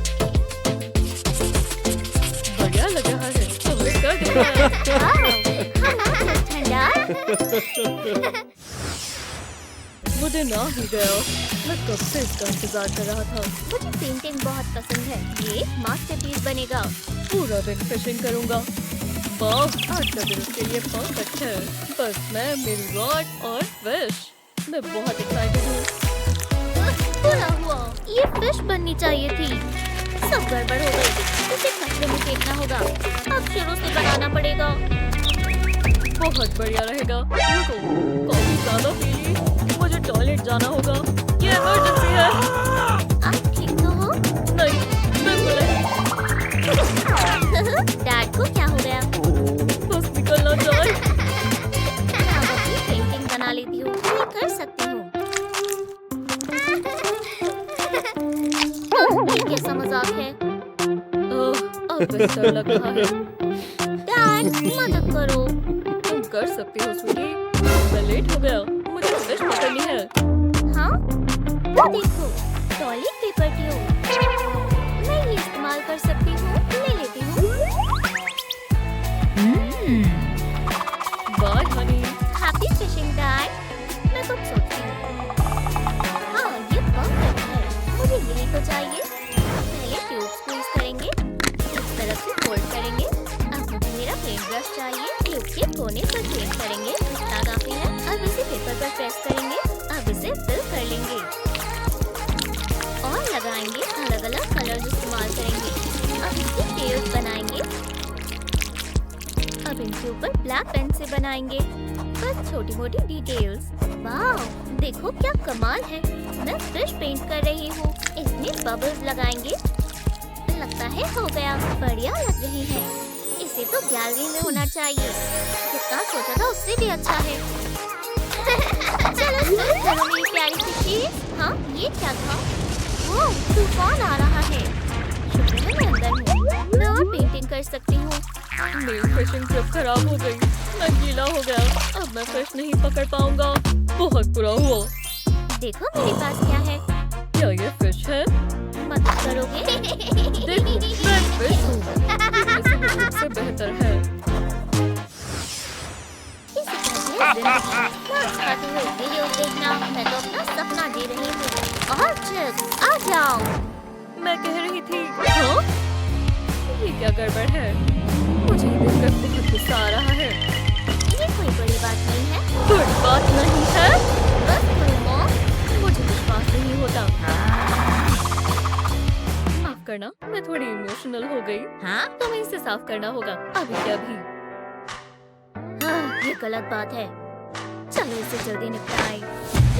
बढ़िया लग रहा है। तुमने कर दिया। ठंडा। मुझे ना ही गया। मैं कब से इसका इंतजार कर रहा था। मुझे पेंटिंग बहुत पसंद है। ये मास्टरपीस बनेगा। पूरा दिन फिशिंग करूंगा। वाह, आज का दिन उसके लिए परफेक्ट है। बस मैं, मेरी रॉड और फिश। मैं बहुत एक्साइटेड हूँ। पूरा हुआ। ये फिश बननी चाहिए थी। सब गड़बड़ हो गई। इसे कचरे में फेंकना होगा। अब शुरू से बनाना पड़ेगा। बहुत बढ़िया रहेगा। रुको, कॉफी ज्यादा पी ली। मुझे टॉयलेट जाना होगा। ये इमरजेंसी है। आप ठीक तो हो? नहीं, बिल्कुल नहीं। डैड को क्या हो गया? बस निकलना चाहिए। मैं अब अपनी पेंटिंग बना लेती हूँ। मैं कर सकती हूँ। ये कैसा मजाक है? अब बेहतर लग रहा है। डैड, मदद करो। तुम कर सकती हो स्वीटी। मैं लेट हो गया। मुझे फिश पकड़नी है। हाँ? वो देखो, टॉयलेट पेपर ट्यूब। मैं ये इस्तेमाल कर सकती हूँ। ले लेती हूँ। Bye honey. Happy fishing dad. मैं कुछ सोचती हूँ। हाँ, ये परफेक्ट है। मुझे यही तो चाहिए। पहले ट्यूब स्क्वीज करेंगे। इस तरफ से फोल्ड करेंगे। अब मुझे मेरा पेंट ब्रश चाहिए। ट्यूब के कोने पर पेंट करेंगे। इतना काफी है। अब इसे पेपर पर प्रेस करेंगे। अब इसे फिल कर लेंगे और लगाएंगे। अलग अलग कलर्स इस्तेमाल करेंगे। अब इसकी टेल्स बनाएंगे। अब इनके ऊपर ब्लैक पेन से बनाएंगे बस छोटी मोटी डिटेल्स। वाह, देखो क्या कमाल है। मैं फिश पेंट कर रही हूँ। इसमें बबल्स लगाएंगे। लगता है हो गया। बढ़िया लग रही है। इसे तो गैलरी में होना चाहिए। जितना सोचा था उससे भी अच्छा है। चलो शुरू करो मेरी प्यारी फिशी। हाँ, ये क्या था? ओह, तूफान आ रहा है। शुक्र है मैं अंदर हूँ। मैं और पेंटिंग कर सकती हूँ। मेरी फिशिंग ट्रिप खराब हो गई। मैं गीला हो गया। अब मैं फिश नहीं पकड़ पाऊंगा। बहुत बुरा हुआ। देखो मेरे पास क्या है। क्या ये फिश है? मदद करोगे? देखो, मैं फिश हूँ। ये किसी भी रूप से बेहतर है। इसे कहते हैं जिंदगी। मांस खाते हुए वीडियोस देखना। मैं तो अपना सपना जी रही हूँ। और चिप्स, आ जाओ। मैं कह रही थी। हाँ? ये क्या गड़बड़ है? मुझे ये देखकर बहुत गुस्सा आ रहा है। ये कोई बड़ी बात नहीं है। बड़ी बात नहीं है। बस थोड़ी मौत। मुझे विश्वास नहीं होता। माफ करना, मैं थोड़ी इमोशनल हो गई। हाँ? तुम्हें इसे साफ करना होगा अभी के अभी। हाँ, ये गलत बात है। चलो इसे जल्दी निपटाएं।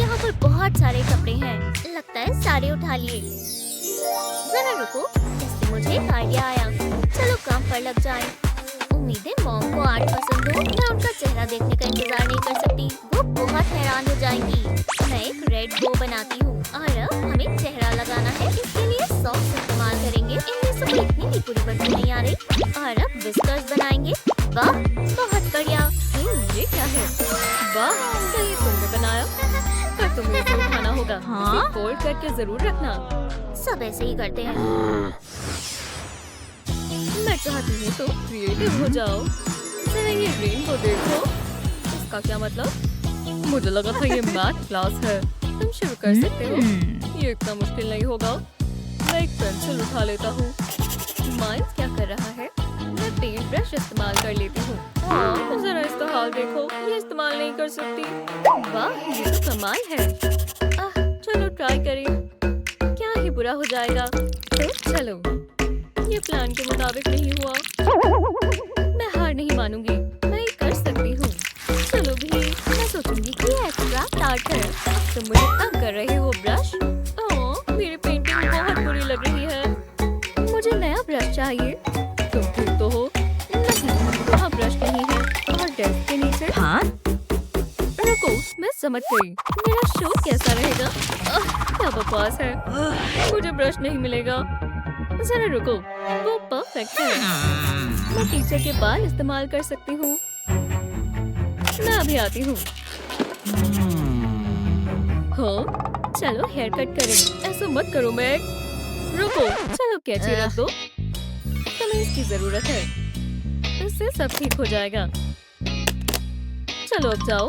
यहाँ पर बहुत सारे कपड़े हैं। लगता है सारे उठा लिए। जरा रुको, इससे मुझे एक आइडिया आया। चलो काम पर लग जाएं। उम्मीद है मॉम को आर्ट पसंद हो। मैं उनका चेहरा देखने का इंतजार नहीं कर सकती। वो बहुत हैरान हो जाएंगी। मैं एक रेड बो बनाती हूँ और अब हमें चेहरा लगाना है। इसके लिए सॉक्स इस्तेमाल करेंगे। इनमें से कोई इतनी भी पूरी बदबू नहीं आ रही। और अब विस्कर्स बनाएंगे। वाह, बहुत बढ़िया। ये क्या है? वाह, तो ये तुमने बनाया, पर तुम्हें इसे उठाना होगा। हाँ? इसे फोल्ड करके जरूर रखना। सब ऐसे ही करते हैं। मैं चाहती हूँ तो क्रिएटिव हो जाओ। जरा ये रेनबो देखो। इसका क्या मतलब? मुझे लगा था ये मैथ क्लास है। तुम शुरू कर सकते हो। ये इतना मुश्किल नहीं होगा। मैं एक पेंसिल उठा लेता हूँ। माइल्स क्या कर रहा है? मैं पेंट ब्रश इस्तेमाल कर लेती हूँ। जरा इसका हाल देखो। ये इस्तेमाल नहीं कर सकती। वाह, ये तो कमाल है। चलो ट्राई करें। क्या ही बुरा हो जाएगा। तो चलो, ये प्लान के मुताबिक नहीं हुआ। मैं हार नहीं मानूंगी। मैं ये कर सकती हूँ। चलो भी, मैं सोचूंगी कि ये एक्स्ट्रा आर्ट है। अब तुम मुझे तंग कर रहे हो ब्रश। ओह, मेरी पेंटिंग बहुत बुरी लग रही है। मुझे नया ब्रश चाहिए। तुम ठीक तो हो? नहीं, वहाँ ब्रश नहीं है। और डेस्क के नीचे। हाँ? रुको, मैं समझ गई। मेरा शो कैसा रहेगा? क्या बकवास है। मुझे ब्रश नहीं मिलेगा। जरा रुको, वो परफेक्ट है। मैं टीचर के बाल इस्तेमाल कर सकती हूँ। मैं अभी आती हूँ। हाँ, चलो हेयर कट करें। ऐसा मत करो मैग। रुको, चलो कैंची रख दो। तुम्हें इसकी जरूरत है। इससे सब ठीक हो जाएगा। चलो अब जाओ।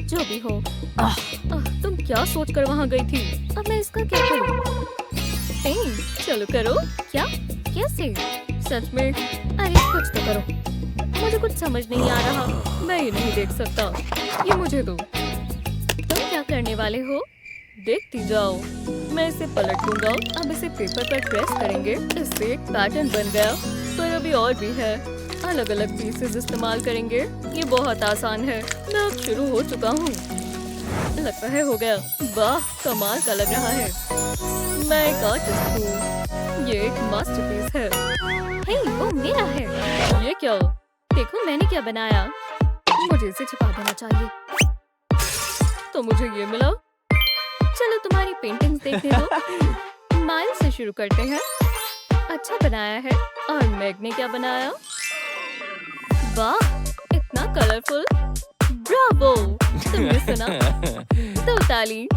जो भी हो। तुम क्या सोचकर वहाँ गई थी? अब मैं इसका क्या करूँ? चलो करो। क्या? कैसे? सच में? अरे कुछ तो करो। मुझे कुछ समझ नहीं आ रहा। मैं ये नहीं देख सकता। ये मुझे दो। तुम क्या करने वाले हो? देखती जाओ। मैं इसे पलट दूंगा। अब इसे पेपर पर प्रेस करेंगे। इससे एक पैटर्न बन गया। पर अभी और भी है। अलग अलग पीसेस इस्तेमाल करेंगे। ये बहुत आसान है। मैं अब शुरू हो चुका हूँ। लगता है हो गया। वाह, कमाल का लग रहा है। मैं एक आर्टिस्ट हूँ। ये एक मास्टरपीस है। हे, वो मेरा है। ये क्या? देखो मैंने क्या बनाया। मुझे इसे छिपा देना चाहिए। तो मुझे ये मिला। चलो तुम्हारी पेंटिंग्स देखने दो। माइल से शुरू करते हैं। अच्छा बनाया है। और मैग ने क्या बनाया? वाह, इतना कलरफुल। ब्रावो! तुमने सुना? दो ताली।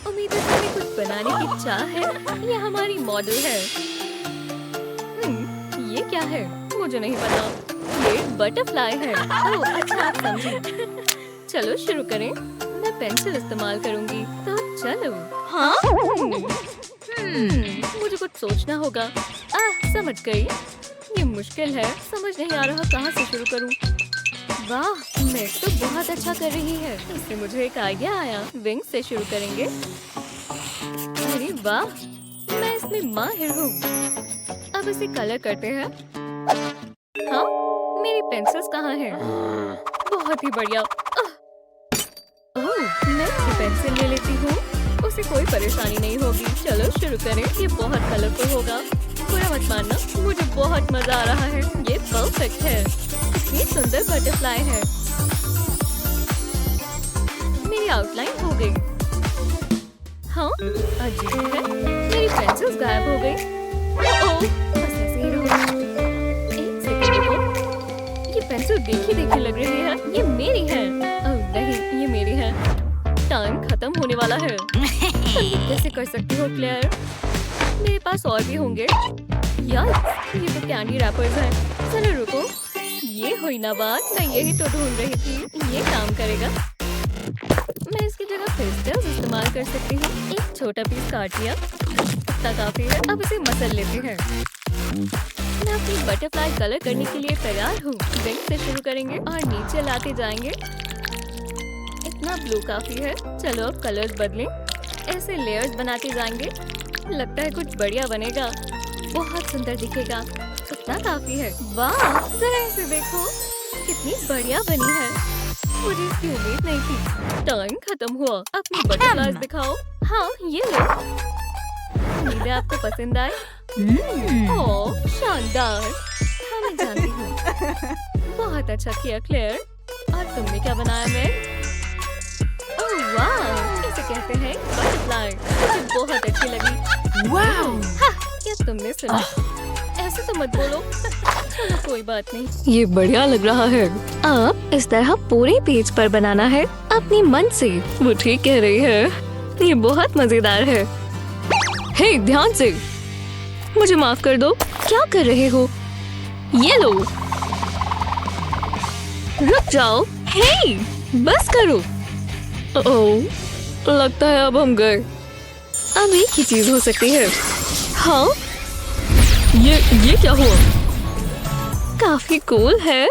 उम्मीद है तुम्हें कुछ बनाने की चाह है। ये हमारी मॉडल है। ये क्या है? मुझे नहीं पता। ये बटरफ्लाई है। ओह, अच्छा आप समझी। चलो शुरू करें। मैं पेंसिल इस्तेमाल करूंगी। तो चलो। हाँ? मुझे कुछ सोचना होगा। समझ गई। ये मुश्किल है। समझ नहीं आ रहा कहाँ से शुरू करूं। वाह, मैं तो बहुत अच्छा कर रही है। इससे मुझे एक आइडिया आया। विंग से शुरू करेंगे। अरे वाह, मैं इसमें माहिर हूँ। अब इसे कलर करते हैं। हाँ, मेरी पेंसिल्स कहाँ हैं? बहुत ही बढ़िया। ओह, मैं इसकी पेंसिल ले लेती हूँ। उसे कोई परेशानी नहीं होगी। चलो शुरू करें। ये बहुत कलरफुल होगा। बुरा मत मानना, मुझे बहुत मजा आ रहा है। ये परफेक्ट है। कितनी सुंदर बटरफ्लाई है। मेरी आउटलाइन हो गई। हाँ, अजीब है। मेरी पेंसिल्स गायब हो गई। ओह, बस ऐसे ही रहो। एक सेकंड रुको। ये पेंसिल देखी देखी लग रही है। ये मेरी है। ओह नहीं, ये मेरी है। टाइम खत्म होने वाला है। तुम ये कैसे कर सकती हो क्लेयर? मेरे पास और भी होंगे। यार, ये तो कैंडी रैपर्स हैं। चलो रुको। ये हुई ना बात। मैं यही तो ढूंढ रही थी। ये काम करेगा। मैं इसकी जगह पेस्टल्स इस्तेमाल कर सकती हूँ। एक छोटा पीस काट लिया। इतना काफी है। अब इसे मसल लेते हैं। मैं अपनी बटरफ्लाई कलर करने के लिए तैयार हूँ। विंग से शुरू करेंगे और नीचे लाते जाएंगे। इतना ब्लू काफी है। चलो अब कलर्स बदलें। ऐसे लेयर्स बनाते जाएंगे। लगता है कुछ बढ़िया बनेगा। बहुत सुंदर दिखेगा। इतना काफी है। वाह, जरा इसे देखो। कितनी बढ़िया बनी है। मुझे इसकी उम्मीद नहीं थी। टाइम खत्म हुआ। अपनी बटरफ्लाइज दिखाओ। हाँ, ये लो। उम्मीद है आपको पसंद आए। ओह, शानदार। हमें जानती हूँ। बहुत अच्छा किया क्लेयर। और तुमने क्या बनाया मैं? ओह वाह, इसे कहते हैं बटरफ्लाई। मुझे बहुत अच्छी लगी। वाओ! क्या तुमने सुना? ऐसे तो मत बोलो। चलो कोई बात नहीं। ये बढ़िया लग रहा है। अब इस तरह पूरे पेज पर बनाना है अपने मन से। वो ठीक कह रही है। ये बहुत मजेदार है। हे, ध्यान से। मुझे माफ कर दो। क्या कर रहे हो? ये लो। रुक जाओ। हे, बस करो। ओह, लगता है अब हम गए। अब एक ही चीज हो सकती है। हाँ, ये क्या हुआ? काफी कूल है।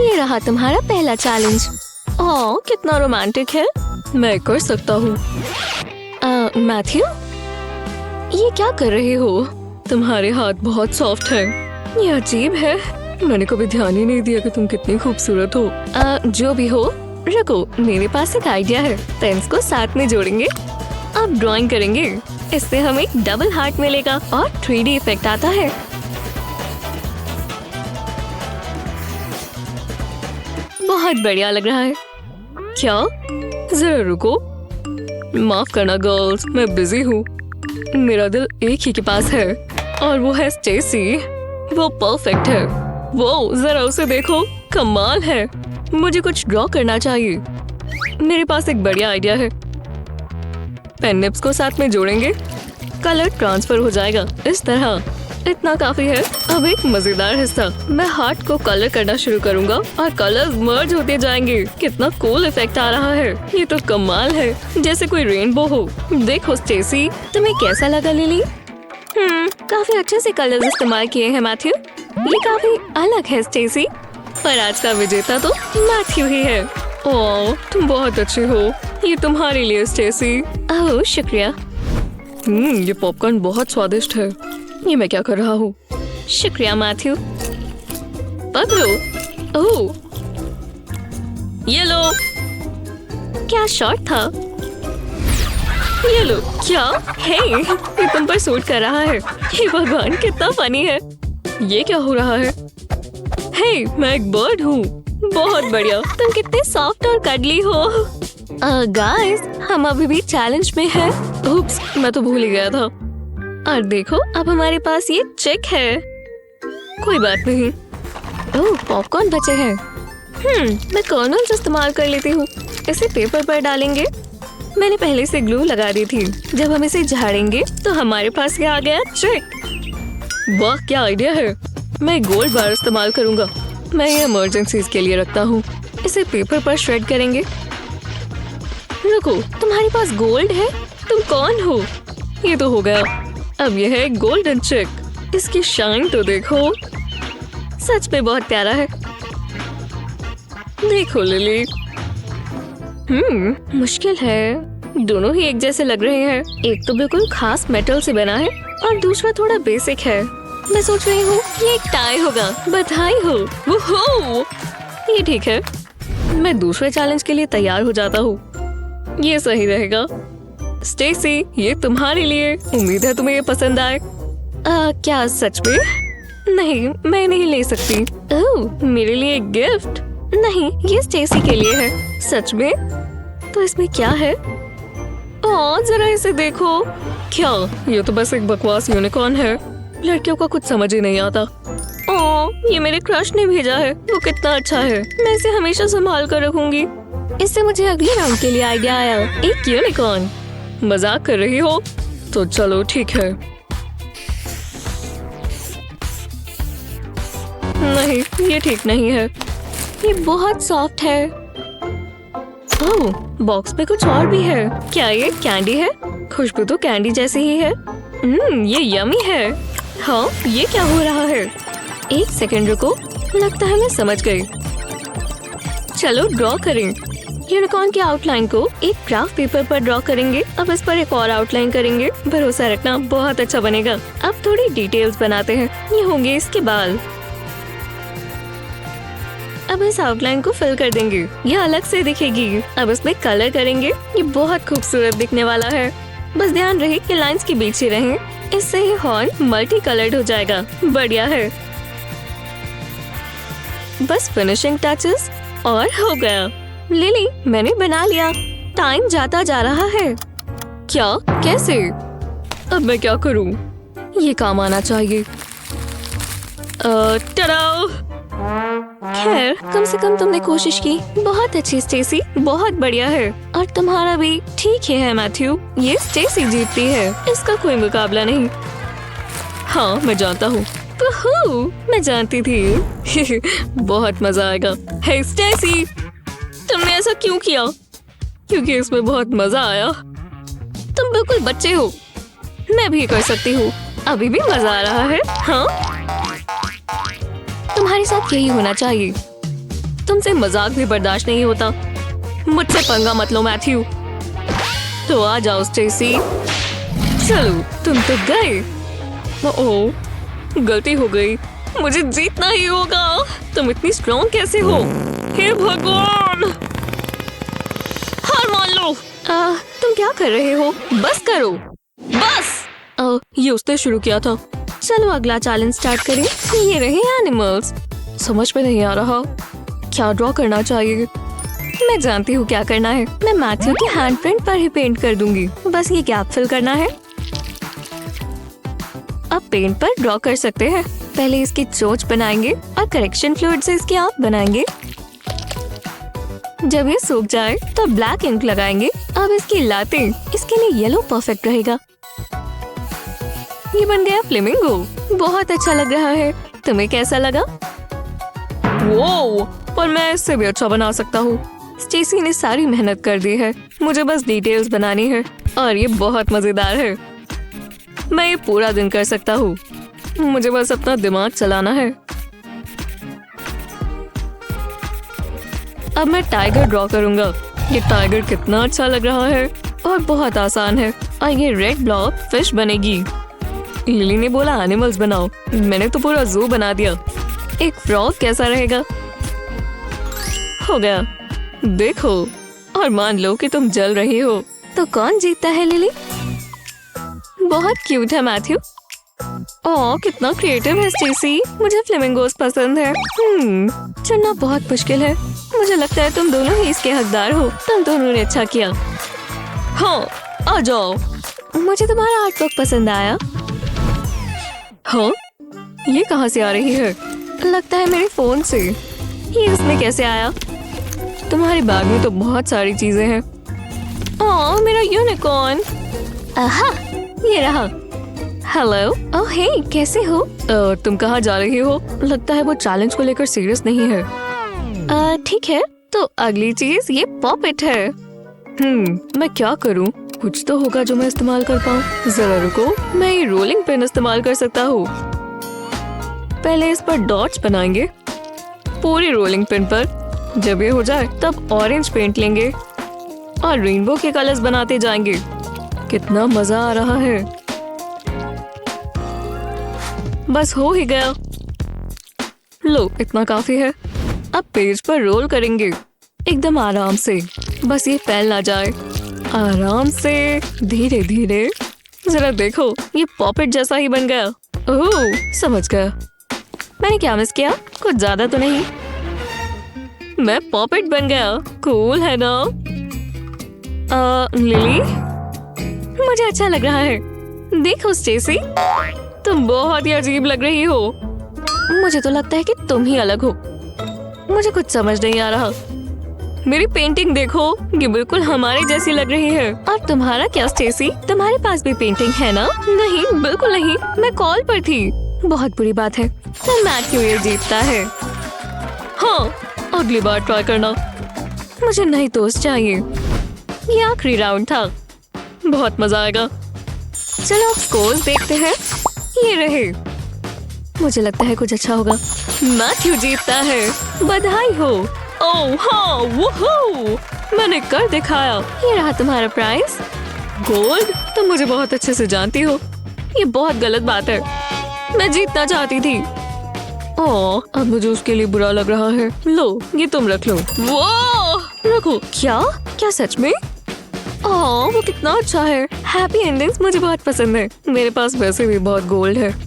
ये रहा तुम्हारा पहला चैलेंज। ओह, कितना रोमांटिक है। मैं कर सकता हूँ। मैथ्यू, ये क्या कर रहे हो? तुम्हारे हाथ बहुत सॉफ्ट है। ये अजीब है। मैंने कभी ध्यान ही नहीं दिया कि तुम कितनी खूबसूरत हो। जो भी हो, रुको, मेरे पास एक आइडिया है। पेन्स को साथ में जोड़ेंगे। अब ड्राइंग करेंगे। इससे हमें डबल हार्ट मिलेगा और 3D इफेक्ट आता है। बहुत बढ़िया लग रहा है। क्या? जरा रुको। माफ करना गर्ल्स, मैं बिजी हूँ। मेरा दिल एक ही के पास है और वो है स्टेसी। वो परफेक्ट है। वो जरा उसे देखो, कमाल है। मुझे कुछ ड्रॉ करना चाहिए। मेरे पास एक बढ़िया आइडिया है। पेन निप्स को साथ में जोड़ेंगे। कलर ट्रांसफर हो जाएगा इस तरह। इतना काफी है। अब एक मजेदार हिस्सा। मैं हार्ट को कलर करना शुरू करूंगा और कलर्स मर्ज होते जाएंगे। कितना कूल इफेक्ट आ रहा है। ये तो कमाल है, जैसे कोई रेनबो हो। देखो स्टेसी, तुम्हें कैसा लगा लिली? काफी अच्छे से कलर्स इस्तेमाल किए हैं मैथ्यू। ये काफी अलग है स्टेसी, पर आज का विजेता तो मैथ्यू ही है। ओह, तुम बहुत अच्छी हो। ये तुम्हारे लिए स्टेसी। ओह शुक्रिया। ये पॉपकॉर्न बहुत स्वादिष्ट है। ये मैं क्या कर रहा हूँ? शुक्रिया मैथ्यू। पकड़ो। ओह, ये लो। क्या शॉट था? ये लो। क्या? हे, ये तुम पर सूट कर रहा है। हे भगवान, कितना फनी है। ये क्या हो रहा है? हे, मैं एक बर्ड हूँ। बहुत बढ़िया। तुम कितने सॉफ्ट और कडली हो। गाइस, हम अभी भी चैलेंज में हैं। उप्स, मैं तो भूल ही गया था। और देखो, अब हमारे पास ये चिक है। कोई बात नहीं। ओह, पॉपकॉर्न बचे हैं। मैं कर्नल्स इस्तेमाल कर लेती हूँ। इसे पेपर पर डालेंगे। मैंने पहले से ग्लू लगा दी थी। जब हम इसे झाड़ेंगे तो हमारे पास ये आ गया चिक। वाह, क्या आइडिया है। मैं गोल्ड बार इस्तेमाल करूंगा। मैं ये इमरजेंसीज के लिए रखता हूँ। इसे पेपर पर श्रेड करेंगे। रुको, तुम्हारे पास गोल्ड है? तुम कौन हो? ये तो हो गया। अब यह है गोल्डन चिक। इसकी शाइन तो देखो, सच में बहुत प्यारा है। देखो लिली। मुश्किल है। दोनों ही एक जैसे लग रहे हैं। एक तो बिल्कुल खास मेटल से बना है और दूसरा थोड़ा बेसिक है। मैं सोच रही हूँ ये एक टाई होगा। बधाई हो। वोहो! ये ठीक है। मैं दूसरे चैलेंज के लिए तैयार हो जाता हूँ। ये सही रहेगा। स्टेसी, ये तुम्हारे लिए। उम्मीद है तुम्हें ये पसंद आए। क्या सच में? नहीं, मैं नहीं ले सकती। ओह, मेरे लिए एक गिफ्ट? नहीं, ये स्टेसी के लिए है। सच में? तो इसमें क्या है? ओह, जरा इसे देखो। क्या? ये तो बस एक बकवास यूनिकॉर्न है। लड़कियों का कुछ समझ ही नहीं आता। ओह, ये मेरे क्रश ने भेजा है। वो कितना अच्छा है। मैं इसे हमेशा संभाल कर रखूंगी। इससे मुझे अगले राउंड के लिए आइडिया आया। एक यूनिकॉर्न। मजाक कर रही हो? तो चलो ठीक है। नहीं, ये ठीक नहीं है। ये बहुत सॉफ्ट है। ओह, बॉक्स पे कुछ और भी है। क्या ये कैंडी है? खुशबू तो कैंडी जैसी ही है। ये यमी है। हाँ, ये क्या हो रहा है? एक सेकंड रुको, लगता है मैं समझ गई। चलो ड्रॉ करें। यूनिकॉर्न की आउटलाइन को एक ग्राफ पेपर पर ड्रॉ करेंगे। अब इस पर एक और आउटलाइन करेंगे। भरोसा रखना, बहुत अच्छा बनेगा। अब थोड़ी डिटेल्स बनाते हैं। ये होंगे इसके बाल। अब इस आउटलाइन को फिल कर देंगे। यह अलग से दिखेगी। अब इसमें कलर करेंगे। ये बहुत खूबसूरत दिखने वाला है। बस ध्यान रहे कि लाइंस के बीच ही रहें। इससे ही हॉर्न मल्टी कलर्ड हो जाएगा। बढ़िया है। बस फिनिशिंग टचेस और हो गया। लिली, मैंने बना लिया। टाइम जाता जा रहा है। क्या? कैसे? अब मैं क्या करूं? ये काम आना चाहिए। टड़ा! खैर, कम से कम तुमने कोशिश की। बहुत अच्छी स्टेसी, बहुत बढ़िया है। और तुम्हारा भी ठीक ही है मैथ्यू। ये स्टेसी जीतती है, इसका कोई मुकाबला नहीं। हाँ, मैं जानता हूँ। मैं जानती थी। बहुत मजा आएगा। हे स्टेसी, तुमने ऐसा क्यों किया? क्योंकि इसमें बहुत मजा आया। तुम बिल्कुल बच्चे हो। मैं भी कर सकती हूँ। अभी भी मजा आ रहा है। हाँ, तुम्हारे साथ यही होना चाहिए। तुमसे मजाक भी बर्दाश्त नहीं होता। मुझसे पंगा मत लो मैथ्यू। तो आ जाओ स्टेसी। चलो, तुम तो गए। ओह, गलती हो गई। मुझे जीतना ही होगा। तुम इतनी स्ट्रॉन्ग कैसे हो? हे भगवान! हार मान लो। तुम क्या कर रहे हो? बस करो, बस। ये उसने शुरू किया था। चलो अगला चैलेंज स्टार्ट करें। ये रहे एनिमल्स। समझ में नहीं आ रहा क्या ड्रॉ करना चाहिए। मैं जानती हूँ क्या करना है। मैं मैथ्यू के हैंड प्रिंट पर ही पेंट कर दूंगी। बस ये गैप फिल करना है। अब पेंट पर ड्रॉ कर सकते हैं। पहले इसकी चोंच बनाएंगे और करेक्शन फ्लूइड से इसके आंख बनाएंगे। जब ये सूख जाए तो ब्लैक इंक लगाएंगे। अब इसकी लातें, इसके लिए येलो परफेक्ट रहेगा। ये बन गया फ्लेमिंगो। बहुत अच्छा लग रहा है। तुम्हें कैसा लगा? वो, पर मैं इससे भी अच्छा बना सकता हूँ। स्टेसी ने सारी मेहनत कर दी है। मुझे बस डिटेल्स बनानी है और ये बहुत मजेदार है। मैं ये पूरा दिन कर सकता हूँ। मुझे बस अपना दिमाग चलाना है। अब मैं टाइगर ड्रॉ करूंगा। ये टाइगर कितना अच्छा लग रहा है और बहुत आसान है। और ये रेड ब्लॉक फिश बनेगी। लिली ने बोला एनिमल्स बनाओ। मैंने तो पूरा जू बना दिया। एक फ्रॉग कैसा रहेगा? हो गया। देखो और मान लो कि तुम जल रही हो। तो कौन जीतता है लिली? बहुत क्यूट है मैथ्यू। ओह, कितना क्रिएटिव है स्टेसी। मुझे फ्लेमिंगोस पसंद है। चुनना बहुत मुश्किल है। मुझे लगता है तुम दोनों ही इसके हकदार हो। तुम दोनों ने अच्छा किया। हाँ, आ जाओ। मुझे तुम्हारा आर्टवर्क पसंद आया। हाँ, ये कहाँ से आ रही है? लगता है मेरे फोन से। ये इसमें कैसे आया? तुम्हारे बैग में तो बहुत सारी चीजें हैं। ओह, मेरा यूनिकॉर्न। आहा, ये रहा। हेलो। ओह हे, कैसे हो? तुम कहाँ जा रही हो? लगता है वो चैलेंज को लेकर सीरियस नहीं है। ठीक है, तो अगली चीज ये पॉपेट है। मैं क्या करूँ? कुछ तो होगा जो मैं इस्तेमाल कर पाऊँ। जरा रुको, मैं ये रोलिंग पेन इस्तेमाल कर सकता हूँ। पहले इस पर डॉट्स बनाएंगे पूरी रोलिंग पिन पर। जब ये हो जाए तब ऑरेंज पेंट लेंगे और रेनबो के कलर्स बनाते जाएंगे। कितना मजा आ रहा है। बस हो ही गया। लो, इतना काफी है। अब पेज पर रोल करेंगे एकदम आराम से। बस ये फैल ना जाए। आराम से, धीरे धीरे। जरा देखो, ये पॉपेट जैसा ही बन गया। ओह, समझ गया। मैंने क्या मिस किया? कुछ ज्यादा तो नहीं। मैं पॉपेट बन गया। कूल है ना? लिली, मुझे अच्छा लग रहा है। देखो स्टेसी, तुम बहुत ही अजीब लग रही हो। मुझे तो लगता है कि तुम ही अलग हो। मुझे कुछ समझ नहीं आ रहा। मेरी पेंटिंग देखो, ये बिल्कुल हमारे जैसी लग रही है। और तुम्हारा क्या स्टेसी? तुम्हारे पास भी पेंटिंग है ना? नहीं, बिल्कुल नहीं। मैं कॉल पर थी। बहुत बुरी बात है। तो मैथ्यू ये जीतता है। हाँ, अगली बार ट्राई करना। मुझे नई दोस्त चाहिए। ये आखिरी राउंड था। बहुत मजा आएगा। चलो अब स्कोर्स देखते हैं। ये रहे। मुझे लगता है कुछ अच्छा होगा। मैथ्यू जीतता है। बधाई हो। ओह हाँ, वूहू! मैंने कर दिखाया। ये रहा तुम्हारा प्राइज। गोल्ड? तुम मुझे बहुत अच्छे से जानती हो। ये बहुत गलत बात है। मैं जीतना चाहती थी। ओह, अब मुझे उसके लिए बुरा लग रहा है। लो, ये तुम रख लो। वो रखो। क्या? क्या सच में? ओह, वो कितना अच्छा है। हैप्पी एंडिंग्स मुझे बहुत पसंद है। मेरे पास वैसे भी बहुत गोल्ड है।